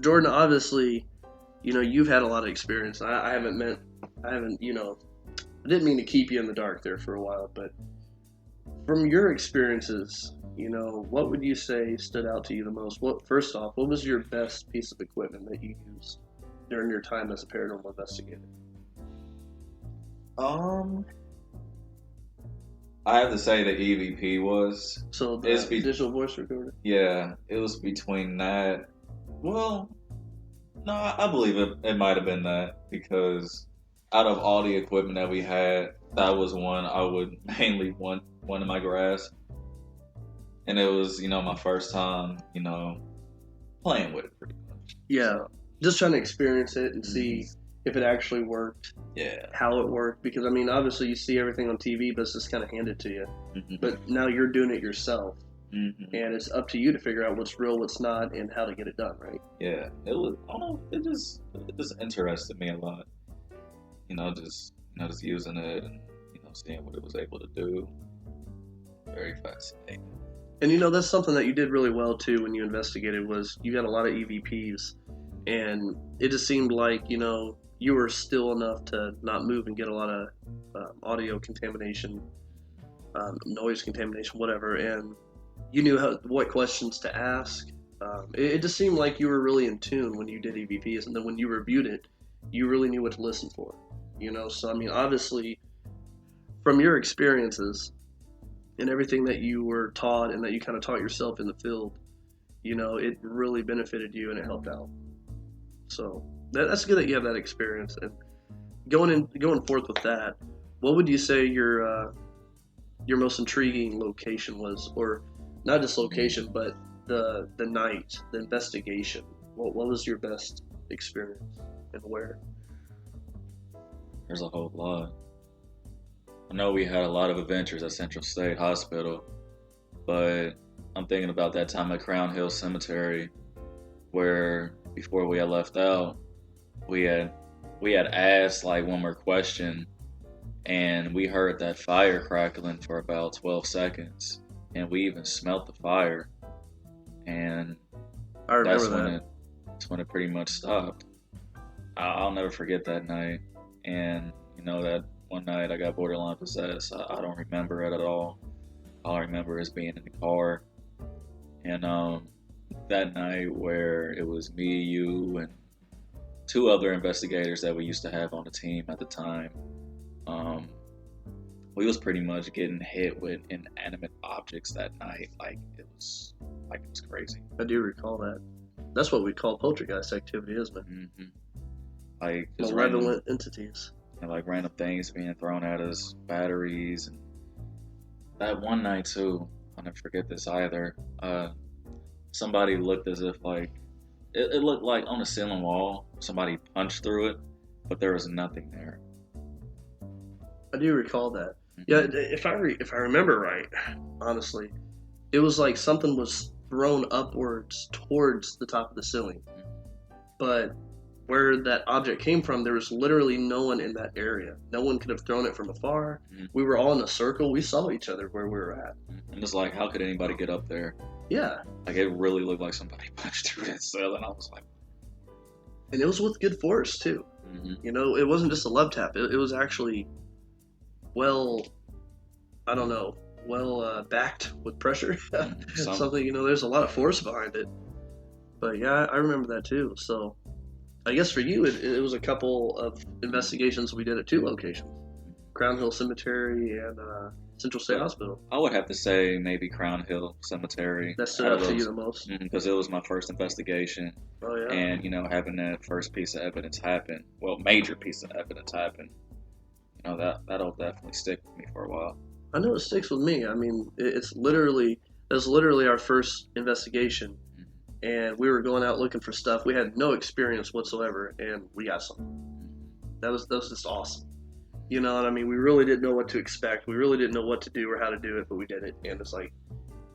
Jordan, obviously, you've had a lot of experience. I didn't mean to keep you in the dark there for a while, but from your experiences, what would you say stood out to you the most? First off, what was your best piece of equipment that you used during your time as a paranormal investigator? I have to say the EVP was. So the It's digital voice recorder? Yeah, it was between that. Well, no, I believe it might have been that because out of all the equipment that we had, that was one I would mainly want one in my grasp. And it was, my first time, playing with it pretty much. Yeah, So, just trying to experience it and see if it actually worked, yeah. how it worked. Because, I mean, obviously you see everything on TV, but it's just kind of handed to you. Mm-hmm. But now you're doing it yourself. Mm-hmm. And it's up to you to figure out what's real, what's not, and how to get it done, right? Yeah, it was. I don't know. It just interested me a lot. Just using it and seeing what it was able to do. Very fascinating. And that's something that you did really well too when you investigated was you got a lot of EVPs, and it just seemed like you were still enough to not move and get a lot of audio contamination, noise contamination, whatever, and you knew what questions to ask. It just seemed like you were really in tune when you did EVPs, and then when you reviewed it, you really knew what to listen for. So I mean, obviously, from your experiences and everything that you were taught and that you kind of taught yourself in the field, it really benefited you and it helped out. So that's good that you have that experience. And going forth with that, what would you say your most intriguing location was, or not just location, but the night, the investigation? What was your best experience and where? There's a whole lot. I know we had a lot of adventures at Central State Hospital, but I'm thinking about that time at Crown Hill Cemetery, where before we had left out, we had asked like one more question, and we heard that fire crackling for about 12 seconds, and we even smelt the fire, and I remember that's when it pretty much stopped. I'll never forget that night, and that one night I got borderline possessed. I don't remember it at all. All I remember is being in the car, and that night where it was me, you, and two other investigators that we used to have on the team at the time. We was pretty much getting hit with inanimate objects that night. Like it was crazy. I do recall that. That's what we call poltergeist activity, isn't it? Mm-hmm. Like just malevolent entities. And like random things being thrown at us, batteries, and that one night too. I'll never forget this either. Somebody looked as if like it looked like on the ceiling wall somebody punched through it, but there was nothing there. I do recall that. Yeah, if I remember right, honestly, it was like something was thrown upwards towards the top of the ceiling, but where that object came from, there was literally no one in that area. No one could have thrown it from afar. Mm-hmm. We were all in a circle. We saw each other where we were at. And it's like, how could anybody get up there? Yeah. Like, it really looked like somebody punched through that cell, and I was like... And it was with good force, too. Mm-hmm. It wasn't just a love tap. It was actually, backed with pressure. Something, there's a lot of force behind it. But, yeah, I remember that, too, so... I guess for you, it was a couple of investigations we did at two locations, Crown Hill Cemetery and Central State Hospital. I would have to say maybe Crown Hill Cemetery. That stood out to you the most? Because it was my first investigation. Oh, yeah. And, having that first piece of evidence happen, major piece of evidence happen, that'll definitely stick with me for a while. I know it sticks with me. I mean, that's literally our first investigation. And we were going out looking for stuff. We had no experience whatsoever, and we got something. That was just awesome. And I mean, we really didn't know what to expect. We really didn't know what to do or how to do it, but we did it. And it's like,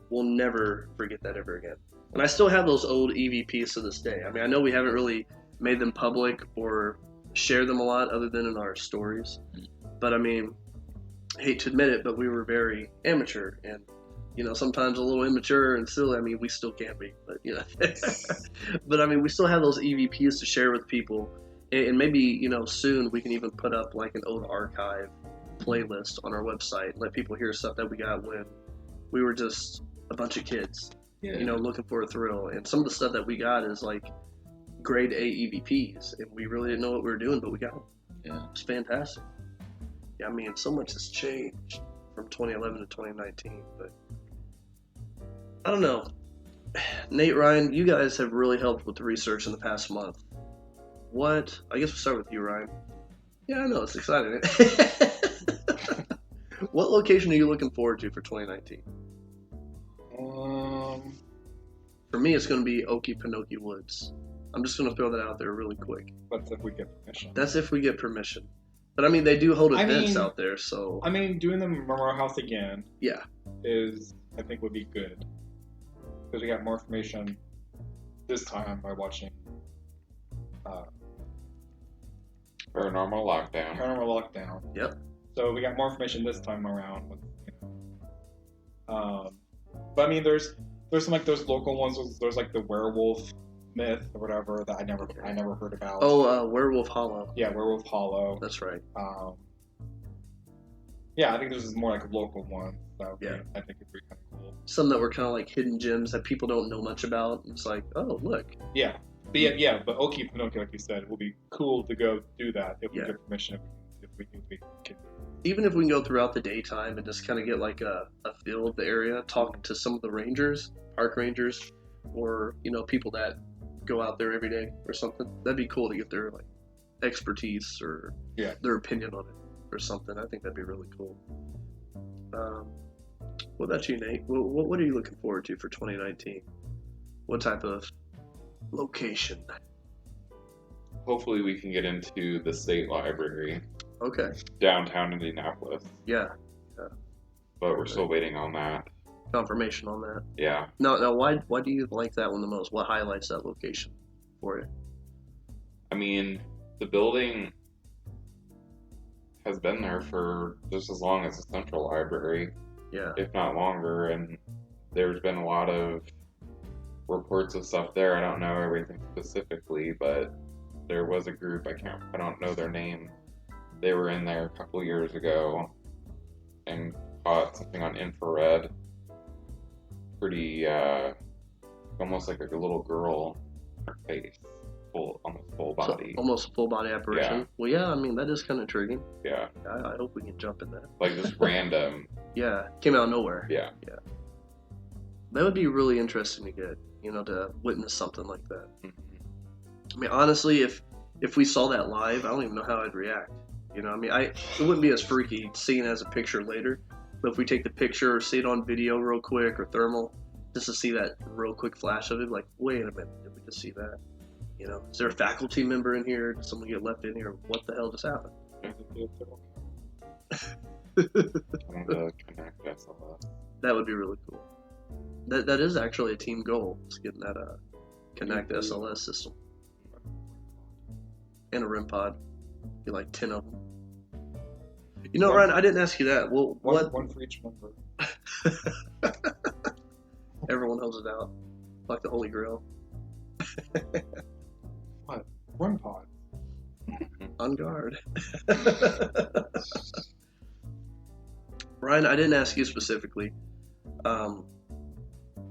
we'll never forget that ever again. And I still have those old EVPs to this day. I mean, I know we haven't really made them public or shared them a lot other than in our stories. But I mean, I hate to admit it, but we were very amateur and sometimes a little immature and silly. I mean, we still can be, but but I mean, we still have those EVPs to share with people, and maybe soon we can even put up like an old archive playlist on our website, let people hear stuff that we got when we were just a bunch of kids, looking for a thrill. And some of the stuff that we got is like grade A EVPs, and we really didn't know what we were doing, but we got them. Yeah, it's fantastic. Yeah, I mean, so much has changed from 2011 to 2019, but. I don't know. Nate, Ryan, you guys have really helped with the research in the past month. I guess we'll start with you, Ryan. Yeah, I know. It's exciting. What location are you looking forward to for 2019? For me, it's going to be Okefenokee Woods. I'm just going to throw that out there really quick. That's if we get permission. That's if we get permission. But I mean, they do hold I events mean- out there, so I mean, doing the Memorial House again yeah. I think would be good. Because we got more information this time by watching Paranormal Lockdown. Paranormal Lockdown. Yep. So we got more information this time around. With, but I mean, there's some like those local ones. There's like the werewolf myth or whatever that I never heard about. Oh, Werewolf Hollow. Yeah, Werewolf Hollow. That's right. Yeah, I think this is more like a local one. So Yeah. I think it'd be kind of cool. Some that were kind of like hidden gems that people don't know much about. It's like, oh, look. Yeah, but but Okefenokee, like you said, it will be cool to go do that if we get permission. If we can. Even if we can go throughout the daytime and just kind of get like a feel of the area, talk to some of the rangers, park rangers, or, people that go out there every day or something. That'd be cool to get their like expertise or their opinion on it or something. I think that'd be really cool. What about you, Nate? What are you looking forward to for 2019? What type of location? Hopefully we can get into the state library, Okay. downtown Indianapolis. Yeah. But we're still waiting on that. Confirmation on that. Yeah. Now, why do you like that one the most? What highlights that location for you? I mean, the building has been there for just as long as the Central Library, Yeah. if not longer, and there's been a lot of reports of stuff there. I don't know everything specifically, but there was a group, I don't know their name. They were in there a couple years ago and caught something on infrared. Pretty, almost like a little girl in her face, almost full body. So, almost a full body apparition. Yeah. Well, yeah, I mean, that is kind of intriguing. Yeah, I hope we can jump in that. like just random. Yeah, came out of nowhere. Yeah. That would be really interesting to get, to witness something like that. Mhm. I mean, honestly, if we saw that live, I don't even know how I'd react. It wouldn't be as freaky seeing it as a picture later, but if we take the picture or see it on video real quick or thermal, just to see that real quick flash of it, like, wait a minute, did we just see that? Is there a faculty member in here? Did someone get left in here? What the hell just happened? Trying to connect SLS. That would be really cool. That is actually a team goal, is getting that Connect SLS system. And a REM pod. Be like 10 of them. Ryan, I didn't ask you that. Well, One for each member. Everyone holds it out. Like the Holy Grail. What? REM pod. On guard. Ryan, I didn't ask you specifically.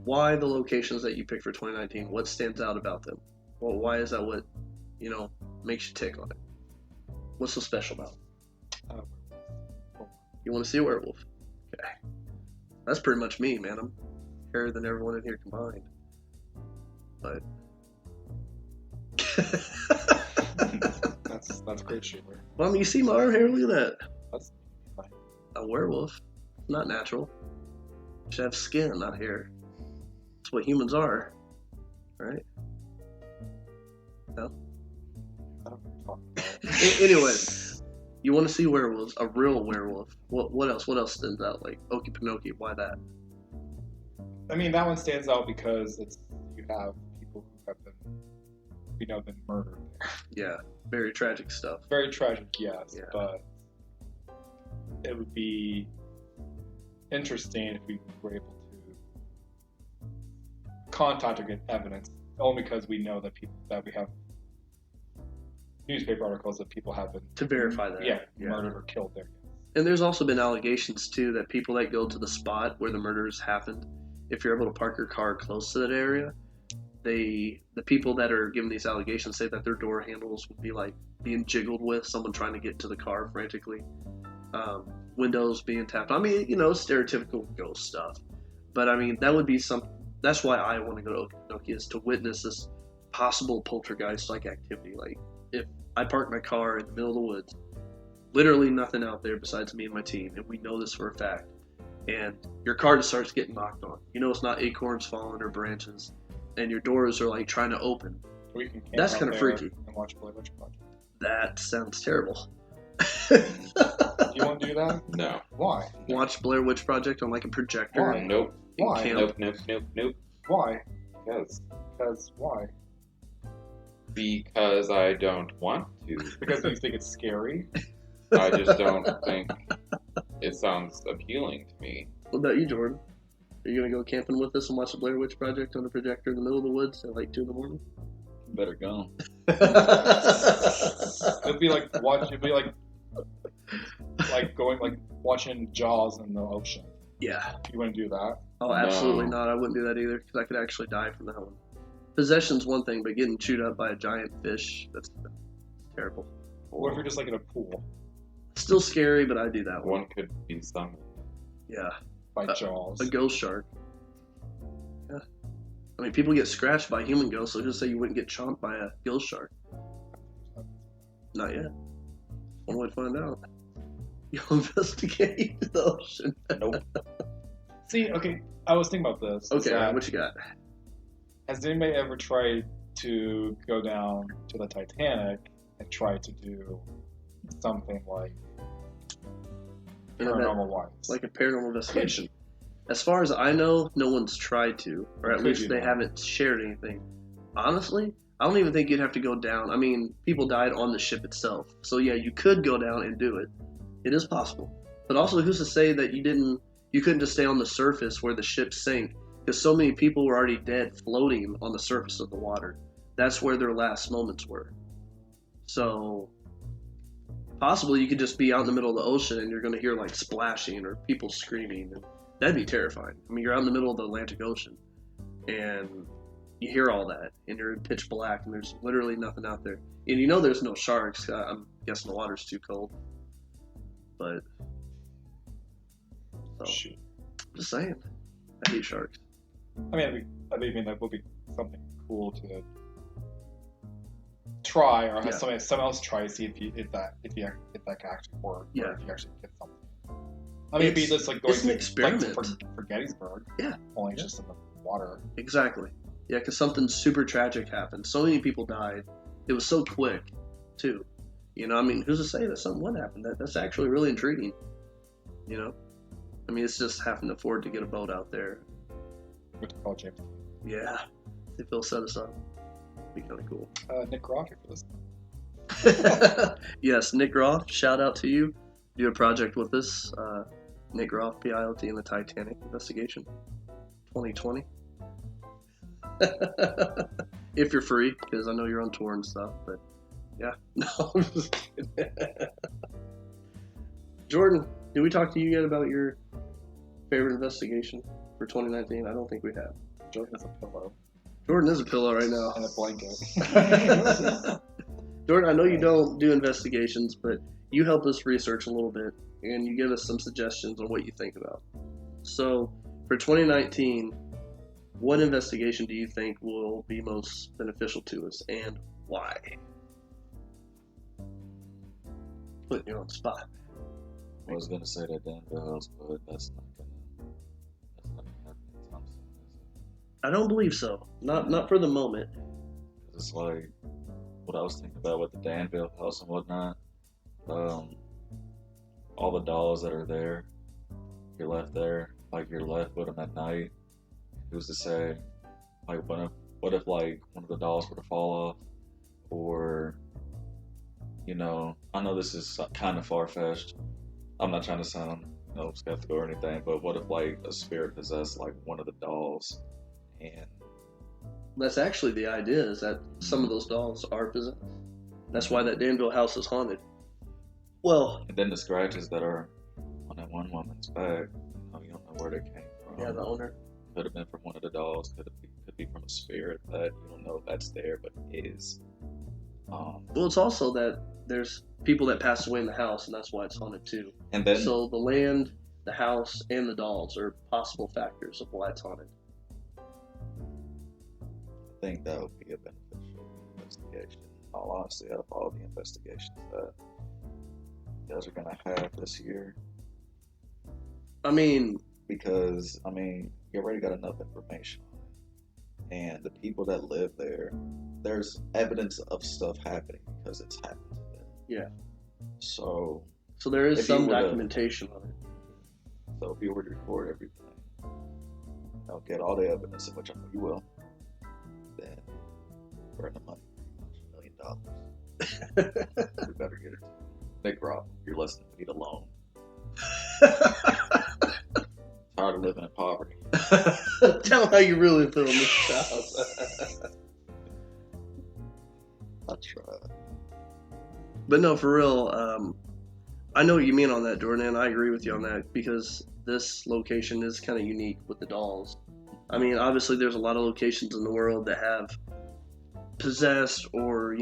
Why the locations that you picked for 2019? What stands out about them? Well, why is that what, makes you tick on it? What's so special about it? You want to see a werewolf? Okay. That's pretty much me, man. I'm hairier than everyone in here combined. But... That's great, Schuler. Well, I mean, you see my arm hair? Look at that. That's fine. A werewolf. Not natural. Should have skin, not hair. That's what humans are. Right? No? I don't know what you're talking about. Anyway, you want to see werewolves, a real werewolf. What else? What else stands out? Like Okefenokee, why that? I mean, that one stands out because you have people who have been murdered there. Yeah, very tragic stuff. Very tragic, yes, Yeah. but it would be interesting if we were able to contact or get evidence, only because we know that we have newspaper articles that people have been To verify that. yeah. murdered or killed there. And there's also been allegations too that people that go to the spot where the murders happened, if you're able to park your car close to that area, the people that are giving these allegations say that their door handles would be like being jiggled with, someone trying to get to the car frantically, windows being tapped. I mean, stereotypical ghost stuff. But I mean, that would be that's why I want to go to Okefenokee, is to witness this possible poltergeist-like activity. Like, if I park my car in the middle of the woods literally nothing out there besides me and my team, and we know this for a fact. And your car just starts getting knocked on. You know it's not acorns falling or branches, and your doors are like trying to open. We can camp That's out kind of there freaky. and watch Blair Witch Project. That sounds terrible. You want to do that? No. Why? Watch Blair Witch Project on like a projector. Why? and- Nope. Why? camp. Nope. Why? Because Because why? because I don't want to. Because you think it's scary? I just don't think it sounds appealing to me. What about you, Jordan? Are you gonna go camping with us and watch the Blair Witch Project on a projector in the middle of the woods at like 2 a.m? Better go. It'd be like going like watching Jaws in the ocean. Yeah. You want to do that? Oh, absolutely No. not. I wouldn't do that either because I could actually die from that one. Possession's one thing, but getting chewed up by a giant fish—that's terrible. What if you're just like in a pool Still scary, but I do that one. One could be summoned. Yeah. by Jaws? A ghost shark. Yeah. I mean, people get scratched by human ghosts, so just say you wouldn't get chomped by a ghost shark. Not yet. One way to find out. You'll investigate the ocean. Nope. See, okay, I was thinking about this. Okay, That- what you got? Has anybody ever tried to go down to the Titanic and try to do something like paranormal wise? Like a paranormal investigation. As far as I know, no one's tried to, or at Could least you they though? haven't shared anything. Honestly, I don't even think you'd have to go down. I mean, people died on the ship itself. So yeah, you could go down and do it. It is possible. But also, who's to say that you couldn't just stay on the surface where the ship sank? Because so many people were already dead floating on the surface of the water. That's where their last moments were. So, possibly you could just be out in the middle of the ocean and you're going to hear like splashing or people screaming. And that'd be terrifying. I mean, you're out in the middle of the Atlantic Ocean and you hear all that and you're in pitch black and there's literally nothing out there. And you know there's no sharks. I'm guessing the water's too cold. But, so, Shoot. just saying. I hate sharks. I mean, that would be something cool to try, or have Yeah. someone else try to see if that can actually work. Yeah. Or if you actually get something. I mean, it'd be It's- just like going it's an to experiment. like for Gettysburg. Yeah. Only just in the water. Exactly. Yeah, because something super tragic happened. So many people died. It was so quick, too. You know, I mean, who's to say that something would happen? That's actually really intriguing. You know? I mean, it's just having to afford to get a boat out there. What to call James? Yeah. If they'll set us up. Be kind of cool. Nick Groff for this. Yes, Nick Groff, shout out to you. Do a project with us. Nick Groff, P.I.O.T. in the Titanic investigation. 2020. If you're free, because I know you're on tour and stuff, but yeah. No, I'm just kidding. Jordan, did we talk to you yet about your favorite investigation for 2019? I don't think we have. Jordan has a pillow Jordan is a pillow right now. and a blanket. Jordan, I know you don't do investigations, but you help us research a little bit, and you give us some suggestions on what you think about. So, for 2019, what investigation do you think will be most beneficial to us, and why? Putting you on the spot. I was gonna say that Danville House, but that's not gonna happen anytime soon, is I don't believe so. Not for the moment. it? 'Cause it's like what I was thinking about with the Danville House and whatnot. All the dolls that are there, you're left there, like you're left with them at night. Who's to say, like, what if like one of the dolls were to fall off, or, you know, I know this is kind of far fetched. I'm not trying to sound, skeptical or anything, but what if like a spirit possessed like one of the dolls, and That's actually the idea, is that some of those dolls are possessed. That's why that Danville house is haunted. Well, then the scratches that are on that one woman's back, you don't know where they came from. yeah, the owner. Could have been from one of the dolls. Could be from a spirit that you don't know if that's there, but is. Well, it's also that there's people that passed away in the house, and that's why it's haunted too. And then So the land, the house, and the dolls are possible factors of why it's haunted. I think that would be a beneficial investigation. In all honesty, out of all the investigations that you guys are gonna have this year? I mean, Because you already got enough information, and the people that live there, there's evidence of stuff happening because it's happened to them. Yeah. So there is if some you were to- documentation on it. So if you were to record everything, get all the evidence, of which I know you will, then burn the money, $1 million. We better get it. Nick Rob, you're listening. We need a loan. Tired of living in poverty. Tell how you really feel, Mr. Childs. I tried. But no, for real, I know what you mean on that, Jordan, and I agree with you on that because this location is kind of unique with the dolls. I mean, obviously, there's a lot of locations in the world that have possessed or,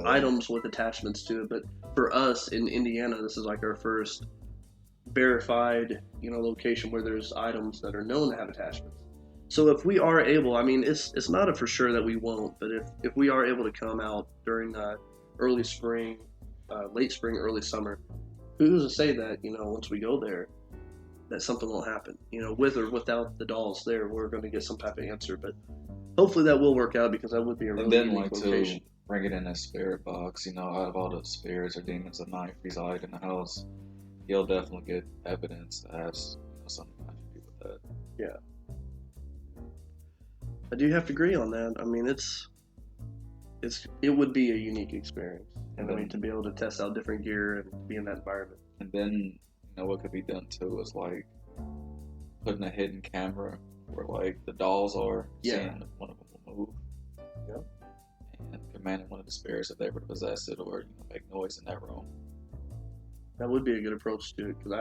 items with attachments to it. But for us in Indiana, this is like our first verified, location where there's items that are known to have attachments. So if we are able, I mean, it's not a for sure that we won't, but if we are able to come out during early spring, late spring, early summer, who's to say that, once we go there, that something will happen, with or without the dolls there, we're going to get some type of answer, but hopefully that will work out because that would be a really unique location. To bring it in a spirit box, out of all the spirits or demons that might reside in the house, you'll definitely get evidence that has something to do with that. Yeah. I do have to agree on that. I mean, it would be a unique experience. And I mean, to be able to test out different gear and be in that environment. And then, what could be done too is like putting a hidden camera where like the dolls are, seeing if one of them will move. Yep. And commanding one of the spirits if they were to possess it or make noise in that room. That would be a good approach to it because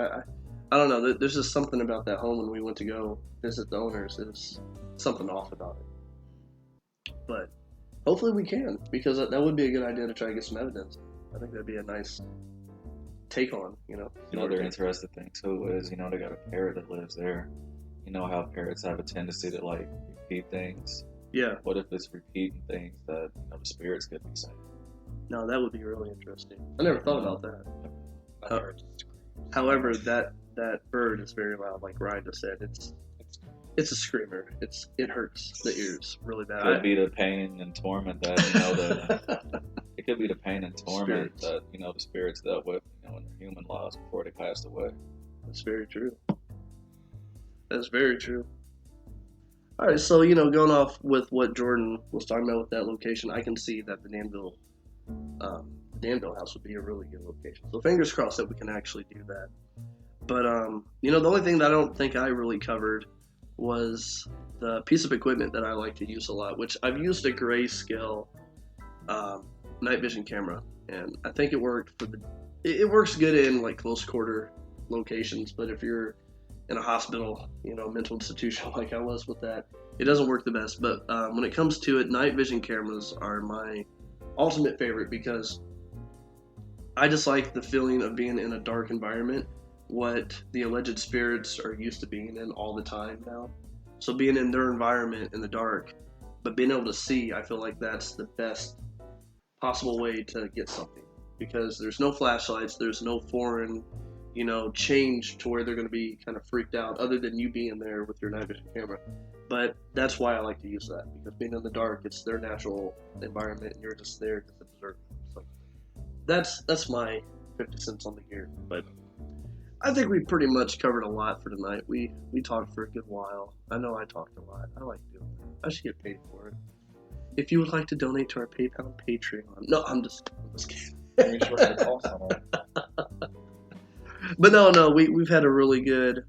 I don't know. There's just something about that home when we went to go visit the owners. There's something off about it. But hopefully we can because that would be a good idea to try to get some evidence. I think that'd be a nice take on, Another interesting thing too is, they got a parrot that lives there. You know how parrots have a tendency to like repeat things? Yeah. What if it's repeating things that, the spirits could be saying? No, that would be really interesting. I never thought about that. However, that bird is very loud, like Ryan just said. It's a screamer. It hurts the ears really bad. It could be the pain and torment that it could be the pain and torment that the spirits dealt with in their human lives before they passed away. That's very true. That's very true. All right, so going off with what Jordan was talking about with that location, I can see that the Danville house would be a really good location. So fingers crossed that we can actually do that. But the only thing that I don't think I really covered was the piece of equipment that I like to use a lot, which I've used a grayscale night vision camera, and I think it worked it works good in like close quarter locations, but if you're in a hospital, mental institution like I was with that, it doesn't work the best. But when it comes to it, night vision cameras are my ultimate favorite because I just like the feeling of being in a dark environment, what the alleged spirits are used to being in all the time now. So being in their environment in the dark, but being able to see, I feel like that's the best possible way to get something because there's no flashlights, there's no foreign, change to where they're going to be kind of freaked out other than you being there with your night vision camera. But that's why I like to use that because being in the dark, it's their natural environment and you're just there to observe. So that's my 50 cents on the gear. But I think we pretty much covered a lot for tonight. We talked for a good while. I know I talked a lot. I like doing that. I should get paid for it. If you would like to donate to our PayPal and Patreon. No, I'm just kidding. Make sure it's awesome. But no, we've had a really good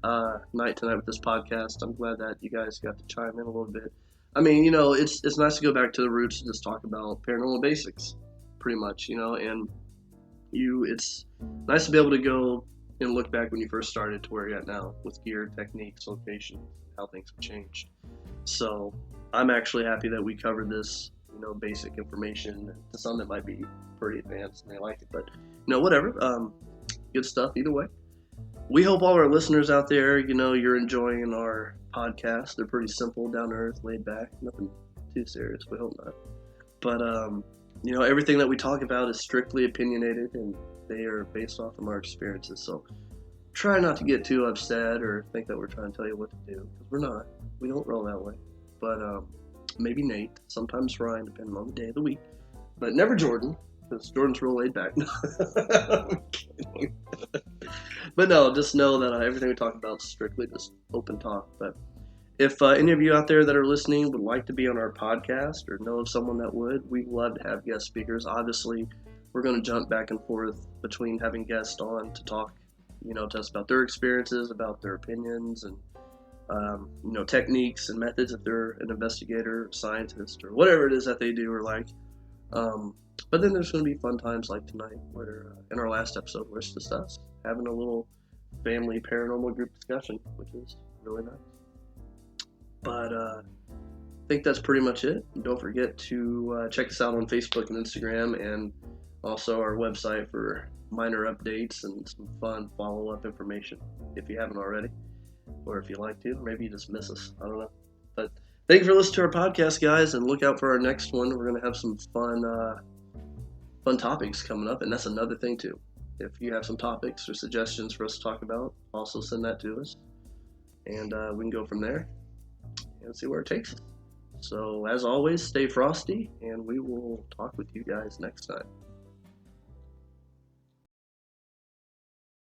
night tonight with this podcast. I'm glad that you guys got to chime in a little bit. I mean, it's nice to go back to the roots and just talk about paranormal basics, pretty much, and it's nice to be able to go and look back when you first started to where you're at now with gear, techniques, location, how things have changed. So I'm actually happy that we covered this, basic information to some that might be pretty advanced and they like it, but whatever. Good stuff either way. We hope all our listeners out there, you're enjoying our podcast. They're pretty simple, down to earth, laid back, nothing too serious. We hope not. But everything that we talk about is strictly opinionated, and They are based off from our experiences. So try not to get too upset or think that we're trying to tell you what to do, because we're not. We don't roll that way. But maybe Nate, sometimes Ryan, depending on the day of the week. But never Jordan, because Jordan's real laid back. I'm kidding. But no, just know that everything we talk about is strictly just open talk. But if any of you out there that are listening would like to be on our podcast or know of someone that would, we'd love to have guest speakers. Obviously, we're going to jump back and forth between having guests on to talk, to us about their experiences, about their opinions, and techniques and methods if they're an investigator, scientist, or whatever it is that they do or like. But then there's going to be fun times like tonight, where in our last episode, where it's just us having a little family paranormal group discussion, which is really nice. But I think that's pretty much it. And don't forget to check us out on Facebook and Instagram, and also our website for minor updates and some fun follow-up information if you haven't already, or if you like to. Maybe you just miss us. I don't know. But thank you for listening to our podcast, guys, and look out for our next one. We're going to have some fun topics coming up, and that's another thing too. If you have some topics or suggestions for us to talk about, also send that to us, and we can go from there and see where it takes us. So as always, stay frosty, and we will talk with you guys next time.